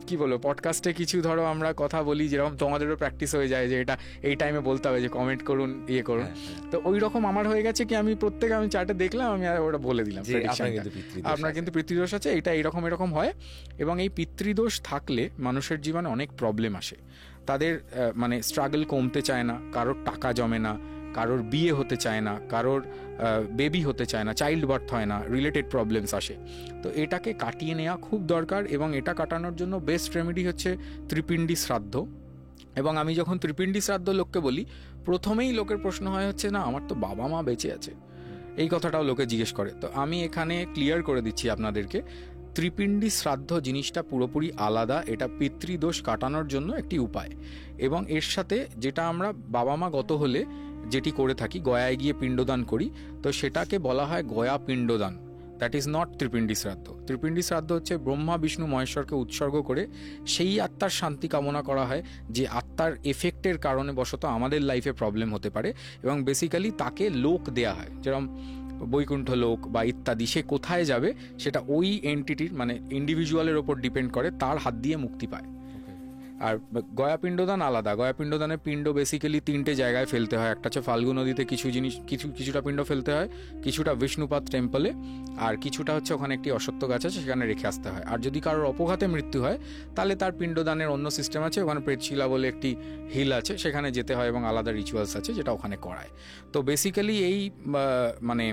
কি বলবো, পডকাস্টে কিছু ধরো আমরা কথা বলি যেরকম তোমাদেরও প্র্যাকটিস হয়ে যায় যে এটা এই টাইমে বলতে হবে যে কমেন্ট করুন, ইয়ে করুন, তো ওই রকম আমার হয়ে গেছে কি আমি চার্টে দেখলাম, আমি ওটা বলে দিলাম আপনার কিন্তু পিতৃদোষ আছে, এটা এরকম হয়। এবং এই পিতৃদোষ থাকলে মানুষের জীবনে অনেক প্রবলেম আসে। তাদের মানে স্ট্রাগল কমতে চায় না, কারোর টাকা জমে না, কারোর বিয়ে হতে চায় না, কারোর বেবি হতে চায় না, চাইল্ড বার্থ হয় না, রিলেটেড প্রবলেমস আসে। তো এটাকে কাটিয়ে নেওয়া খুব দরকার, এবং এটা কাটানোর জন্য বেস্ট রেমেডি হচ্ছে ত্রিপিণ্ডি শ্রাদ্ধ। এবং আমি যখন ত্রিপিণ্ডি শ্রাদ্ধ লোককে বলি, প্রথমেই লোকের প্রশ্ন হয় হচ্ছে না আমার তো বাবা মা বেঁচে আছে, এই কথাটাও লোকে জিজ্ঞেস করে। তো আমি এখানে ক্লিয়ার করে দিচ্ছি আপনাদেরকে, ত্রিপিণ্ডি শ্রাদ্ধ জিনিসটা পুরোপুরি আলাদা, এটা পিতৃদোষ কাটানোর জন্য একটি উপায়। এবং এর সাথে যেটা আমরা বাবা মা গত হলে যেটি করে থাকি, গয়ায় গিয়ে পিণ্ডদান করি, তো সেটাকে বলা হয় গয়া পিণ্ডদান। দ্যাট ইজ নট ত্রিপিণ্ডি শ্রাদ্ধ। ত্রিপিণ্ডি শ্রাদ্ধ হচ্ছে ব্রহ্মা বিষ্ণু মহেশ্বরকে উৎসর্গ করে সেই আত্মার শান্তি কামনা করা হয় যে আত্মার এফেক্টের কারণে বশত আমাদের লাইফে প্রবলেম হতে পারে, এবং বেসিক্যালি তাকে লোক দেয়া হয়, যেরকম বৈকুণ্ঠ লোক বা ইত্যাদি। সে কোথায় যাবে সেটা ওই এন্টিটির, মানে ইন্ডিভিজুয়ালের ওপর ডিপেন্ড করে, তার হাত দিয়ে মুক্তি পায়। আর গয়া পিণ্ডদান আলাদা। গয়া পিণ্ডদানে পিণ্ড বেসিক্যালি 3টে জায়গায় ফেলতে হয়। একটা হচ্ছে ফাল্গু নদীতে কিছুটা পিণ্ড ফেলতে হয়, কিছুটা বিষ্ণুপাদ টেম্পলে, আর কিছুটা হচ্ছে ওখানে একটি অশ্বত্থ গাছ আছে সেখানে রেখে আসতে হয়। আর যদি কারোর অপঘাতে মৃত্যু হয় তাহলে তার পিণ্ডদানের অন্য সিস্টেম আছে, ওখানে প্রেতশিলা বলে একটি হিল আছে, সেখানে যেতে হয় এবং আলাদা রিচুয়ালস আছে যেটা ওখানে করায়। তো বেসিক্যালি এই মানে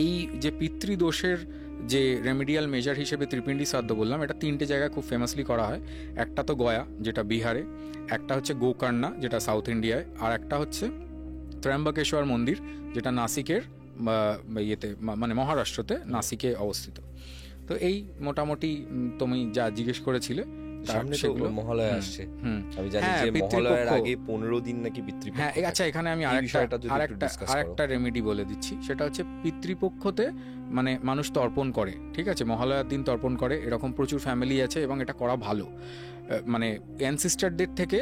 এই যে পিতৃদোষের যে রেমিডিয়াল মেজার হিসেবে ত্রিপিণ্ডি শ্রাদ্ধ বললাম, এটা 3টে জায়গায় খুব ফেমাসলি করা হয়। একটা তো গয়া, যেটা বিহারে, একটা হচ্ছে গোকর্ণা যেটা সাউথ ইন্ডিয়ায়, আর একটা হচ্ছে ত্র্যম্বকেশ্বর মন্দির যেটা নাসিকের ইয়েতে, মানে মহারাষ্ট্রতে নাসিকে অবস্থিত। তো এই মোটামুটি তুমি যা জিজ্ঞেস করেছিলে। সামনে তো মহালয়া আসছে, আমি জানি যে মহালয়ার আগে 15 দিন নাকি পিতৃপক্ষ। হ্যাঁ, আচ্ছা, এখানে আমি আরেকটা রেমেডি বলে দিচ্ছি। সেটা হচ্ছে পিতৃপক্ষতে মানে মানুষ তর্পণ করে, ঠিক আছে, মহালয়ার দিন তর্পণ করে, এরকম প্রচুর ফ্যামিলি আছে এবং এটা করা ভালো। মানে অ্যানসিস্টারদের থেকে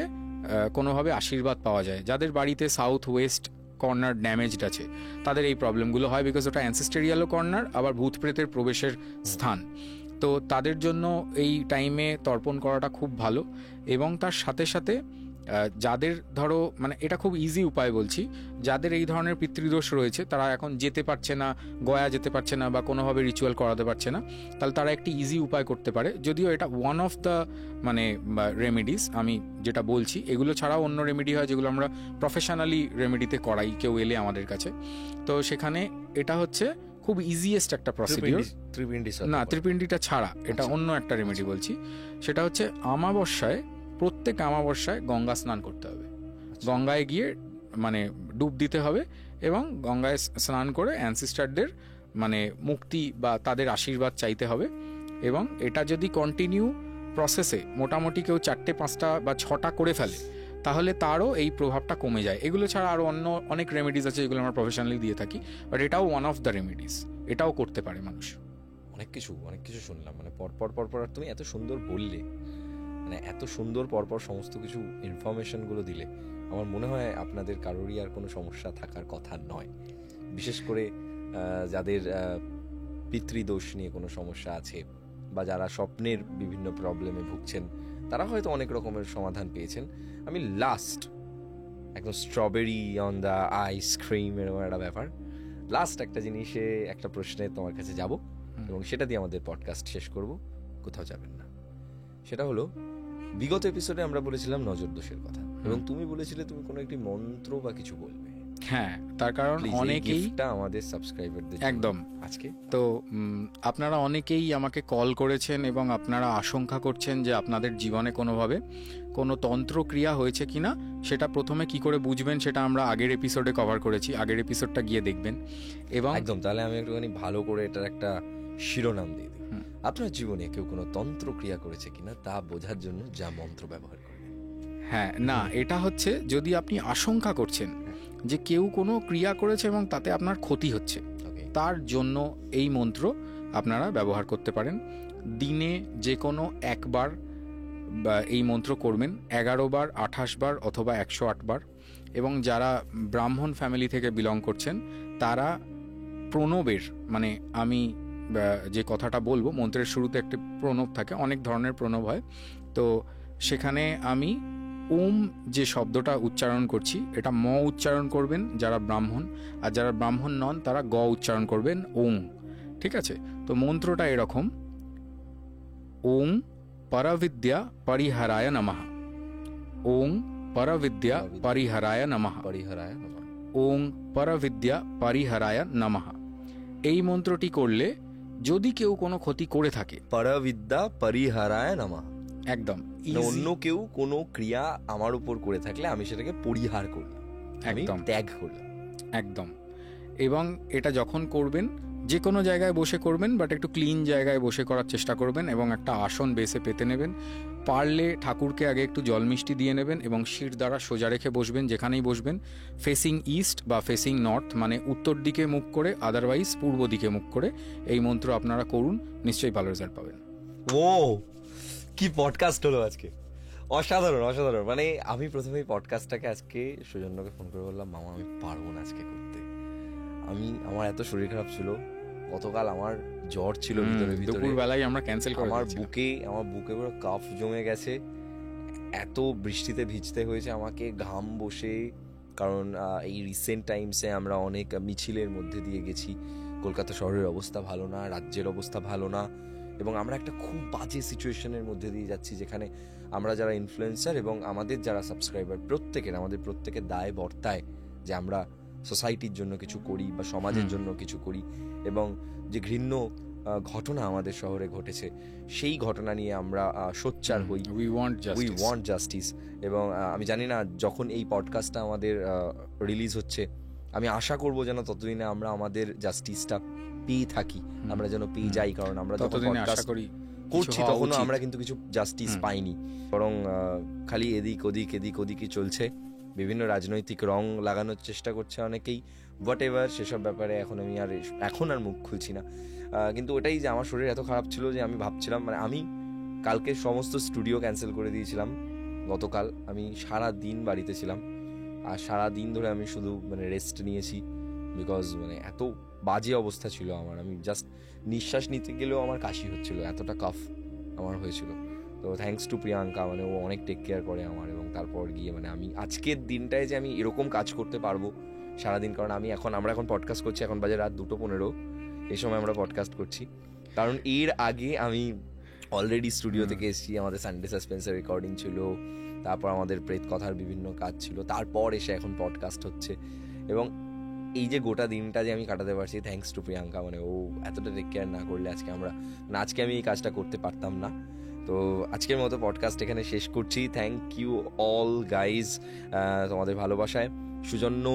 কোনোভাবে আশীর্বাদ পাওয়া যায়। যাদের বাড়িতে সাউথ ওয়েস্ট কর্নার ড্যামেজড আছে তাদের এই প্রবলেমগুলো হয়, বিকজ ওটা অ্যানসিস্টেরিয়ালও কর্নার, আবার ভূত প্রেতের প্রবেশের স্থান। তো তাদের জন্য এই টাইমে তর্পণ করাটা খুব ভালো। এবং তার সাথে সাথে যাদের ধরো, মানে এটা খুব ইজি উপায় বলছি, যাদের এই ধরনের পিতৃদোষ রয়েছে, তারা এখন যেতে পারছে না, গয়া যেতে পারছে না বা কোনোভাবে রিচুয়াল করাতে পারছে না, তাহলে তারা একটি ইজি উপায় করতে পারে। যদিও এটা ওয়ান অফ দ্য মানে রেমেডিস আমি যেটা বলছি, এগুলো ছাড়াও অন্য রেমেডি হয় যেগুলো আমরা প্রফেশনালি রেমেডিতে করাই কেউ এলে আমাদের কাছে। তো সেখানে এটা হচ্ছে খুব ইজিয়েস্ট একটা প্রসিডিওর। না, ত্রিপিণ্ডিটা ছাড়া এটা অন্য একটা রেমেডি বলছি। সেটা হচ্ছে প্রত্যেক আমাবস্যায় গঙ্গা স্নান করতে হবে। গঙ্গায় গিয়ে মানে ডুব দিতে হবে এবং গঙ্গায় স্নান করে অ্যানসিস্টারদের মানে মুক্তি বা তাদের আশীর্বাদ চাইতে হবে। এবং এটা যদি কন্টিনিউ প্রসেসে মোটামুটি কেউ 4টে 5টা বা 6টা করে ফেলে, তাহলে তারও এই প্রভাবটা কমে যায়। এগুলো ছাড়া আরও অন্য অনেক রেমেডিস আছে যেগুলো আমরা প্রফেশনালি দিয়ে থাকি, বাট এটাও ওয়ান অফ দ্য রেমেডিস, এটাও করতে পারে মানুষ। অনেক কিছু শুনলাম, মানে পরপর আর তুমি এত সুন্দর বললে, মানে এত সুন্দর পরপর সমস্ত কিছু ইনফরমেশনগুলো দিলে, আমার মনে হয় আপনাদের কারোরই আর কোনো সমস্যা থাকার কথা নয়। বিশেষ করে যাদের পিতৃদোষ নিয়ে কোনো সমস্যা আছে বা যারা স্বপ্নের বিভিন্ন প্রবলেমে ভুগছেন, তারা হয়তো অনেক রকমের সমাধান পেয়েছেন। আমি লাস্ট একদম স্ট্রবেরি অন দ্য আইসক্রিম এরকম একটা ব্যাপার, লাস্ট একটা জিনিসে একটা প্রশ্নে তোমার কাছে যাব এবং সেটা দিয়ে আমাদের পডকাস্ট শেষ করব, কোথাও যাবেন না। সেটা হলো, বিগত এপিসোডে আমরা বলেছিলাম নজর দোষের কথা এবং তুমি বলেছিলে তুমি কোনো একটি মন্ত্র বা কিছু বলবে। হ্যাঁ, তার কারণ অনেকেই আমাদের সাবস্ক্রাইবারদের একদম আজকে তো আপনারা অনেকেই আমাকে কল করেছেন এবং আপনারা আশঙ্কা করছেন যে আপনাদের জীবনে কোনোভাবে কোনো তন্ত্রক্রিয়া হয়েছে কিনা। সেটা প্রথমে কি করে বুঝবেন সেটা আমরা আগের এপিসোডে কভার করেছি, আগের এপিসোডটা গিয়ে দেখবেন। এবং একদম, তাহলে আমি একটুখানি ভালো করে এটার একটা শিরোনাম দিয়ে দিই। আপনার জীবনে কেউ কোনো তন্ত্রক্রিয়া করেছে কিনা তা বোঝার জন্য যা মন্ত্র ব্যবহার করবেন। হ্যাঁ, না, এটা হচ্ছে যদি আপনি আশঙ্কা করছেন যে কেউ কোনো ক্রিয়া করেছে এবং তাতে আপনার ক্ষতি হচ্ছে, তার জন্য এই মন্ত্র আপনারা ব্যবহার করতে পারেন। দিনে যে কোনো একবার এই মন্ত্র করবেন, 11 বার, 28 বার অথবা 108 বার। এবং যারা ব্রাহ্মণ ফ্যামিলি থেকে বিলং করছেন তারা প্রণবের, মানে আমি যে কথাটা বলবো মন্ত্রের শুরুতে একটি প্রণব থাকে, অনেক ধরনের প্রণব হয়, তো সেখানে আমি ওম যে শব্দটা উচ্চারণ করছি এটা ম উচ্চারণ করবেন যারা ব্রাহ্মণ, আর যারা ব্রাহ্মণ নন তারা গ উচ্চারণ করবেন ওং। ঠিক আছে, তো মন্ত্রটা এরকম: ওং পরবিদ্যা পরিহরায় নমঃ, ওং পরবিদ্যা পরিহরায় নমঃ, ওং পরবিদ্যা পরিহরায় নমঃ। এই মন্ত্রটি করলে যদি কেউ কোনো ক্ষতি করে থাকে, পরবিদ্যা পরিহরায় নমঃ, একদম অন্য কেউ কোনো ক্রিয়া আমার উপর করে থাকলে আমি সেটাকে পরিহার করলাম, একদম ত্যাগ করলাম, একদম। এবং এটা যখন করবেন যে কোনো জায়গায় বসে করবেন, বাট একটু ক্লিন জায়গায় বসে করার চেষ্টা করবেন এবং একটা আসন বেসে পেতে নেবেন। পারলে ঠাকুরকে আগে একটু জল মিষ্টি দিয়ে নেবেন এবং শির দ্বারা সোজা রেখে বসবেন, যেখানেই বসবেন ফেসিং ইস্ট বা ফেসিং নর্থ, মানে উত্তর দিকে মুখ করে, আদারওয়াইজ পূর্ব দিকে মুখ করে এই মন্ত্র আপনারা করুন, নিশ্চয়ই ভালো রেজাল্ট পাবেন। ও কি পডকাস্ট হলো আজকে, অসাধারণ অসাধারণ। মানে আমি প্রথমে পডকাস্টটাকে আজকে সুজন্যকে ফোন করে বললাম, মামা আমি পারবো না আজকে করতে, আমার এত শরীর খারাপ ছিল, গতকাল আমার জ্বর ছিল ভিতরে ভিতরে, দুপুরবেলায় আমরা ক্যান্সেল করে আমার বুকে পুরো কাফ জমে গেছে, এত বৃষ্টিতে ভিজতে হয়েছে আমাকে, ঘাম বসে, কারণ এই রিসেন্ট টাইমসে আমরা অনেক মিছিলের মধ্যে দিয়ে গেছি, কলকাতা শহরের অবস্থা ভালো না, রাজ্যের অবস্থা ভালো না, এবং আমরা একটা খুব বাজে সিচুয়েশনের মধ্যে দিয়ে যাচ্ছি যেখানে আমরা যারা ইনফ্লুয়েন্সার এবং আমাদের যারা সাবস্ক্রাইবার আমাদের প্রত্যেকের দায় বর্তায় যে আমরা সোসাইটির জন্য কিছু করি বা সমাজের জন্য কিছু করি। এবং যে ঘৃণ্য ঘটনা আমাদের শহরে ঘটেছে সেই ঘটনা নিয়ে আমরা সোচ্চার হই, উই ওয়ান্ট জাস্টিস। এবং আমি জানি না যখন এই পডকাস্টটা আমাদের রিলিজ হচ্ছে, আমি আশা করব যেন ততদিনে আমরা আমাদের জাস্টিসটা পেয়ে থাকি, আমরা যেন পেয়ে যাই, কারণ আমরা যখন পডকাস্ট করছি তখনও আমরা কিন্তু কিছু জাস্টিস পাইনি, বরং খালি এদিক ওদিকই চলছে, বিভিন্ন রাজনৈতিক রং লাগানোর চেষ্টা করছে অনেকেই, হোয়াট এভার, সেসব ব্যাপারে এখন আর মুখ খুলছি না। কিন্তু ওটাই যে আমার শরীর এত খারাপ ছিল যে আমি ভাবছিলাম, মানে আমি কালকে সমস্ত স্টুডিও ক্যান্সেল করে দিয়েছিলাম, গতকাল আমি সারা দিন বাড়িতে ছিলাম, আর সারা দিন ধরে আমি শুধু মানে রেস্ট নিয়েছি, বিকজ মানে এত বাজে অবস্থা ছিল আমার, আমি জাস্ট নিঃশ্বাস নিতে গেলেও আমার কাশি হচ্ছিল, এতটা কাফ আমার হয়েছিল। তো থ্যাঙ্কস টু প্রিয়াঙ্কা, মানে ও অনেক টেক কেয়ার করে আমার, এবং তারপর গিয়ে মানে আমি আজকের দিনটায় যে আমি এরকম কাজ করতে পারবো সারাদিন, কারণ আমরা এখন পডকাস্ট করছি, এখন বাজে রাত 2:15, এই সময় আমরা পডকাস্ট করছি, কারণ এর আগে আমি অলরেডি স্টুডিও থেকে এসেছি, আমাদের সানডে সাসপেন্সের রেকর্ডিং ছিল, তারপর আমাদের প্রেত কথার বিভিন্ন কাজ ছিল, তারপর এসে এখন পডকাস্ট হচ্ছে, এবং এই যে গোটা দিনটা যে আমি কাটাতে পারছি থ্যাঙ্কস টু প্রিয়াঙ্কা, মানে ও এতটা টেক কেয়ার না করলে আজকে আমি এই কাজটা করতে পারতাম না। তো আজকের মতো পডকাস্ট এখানে শেষ করছি। থ্যাংক ইউ অল গাইজ, তোমাদের ভালোবাসায় সুজন্য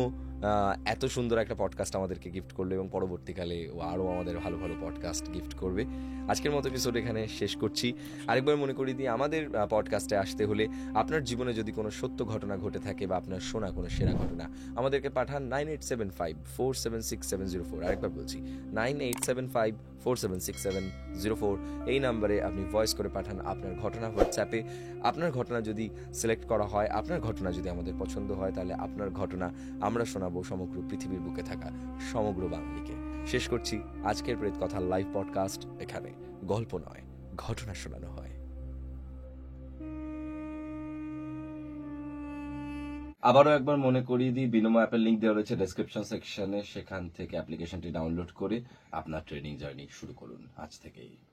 এত সুন্দর একটা পডকাস্ট আমাদেরকে গিফট করলো, এবং পরবর্তীকালে ও আরও আমাদের ভালো ভালো পডকাস্ট গিফট করবে। আজকের মতো এপিসোড এখানে শেষ করছি। আরেকবার মনে করিয়ে দিই, আমাদের পডকাস্টে আসতে হলে আপনার জীবনে যদি কোনো সত্য ঘটনা ঘটে থাকে বা আপনার শোনা কোনো সেরা ঘটনা, আমাদেরকে পাঠান 9875476704। আরেকবার বলছি 9875476704। এই নাম্বারে আপনি ভয়েস করে পাঠান আপনার ঘটনা হোয়াটসঅ্যাপে। আপনার ঘটনা যদি সিলেক্ট করা হয়, আপনার ঘটনা যদি আমাদের পছন্দ হয়, তাহলে আপনার ঘটনা আমরা শোনাবো সমগ্র পৃথিবীর বুকে থাকা সমগ্র বাঙালিকে। শেষ করছি আজকের প্রেত কথা লাইভ পডকাস্ট। এখানে গল্প নয়, ঘটনা শোনানো হয়। আবারও একবার মনে করিয়ে দিই, বিনোমো অ্যাপের লিঙ্ক দেওয়া রয়েছে ডেসক্রিপশন সেকশনে, সেখান থেকে অ্যাপ্লিকেশনটি ডাউনলোড করে আপনার ট্রেনিং জার্নি শুরু করুন আজ থেকেই।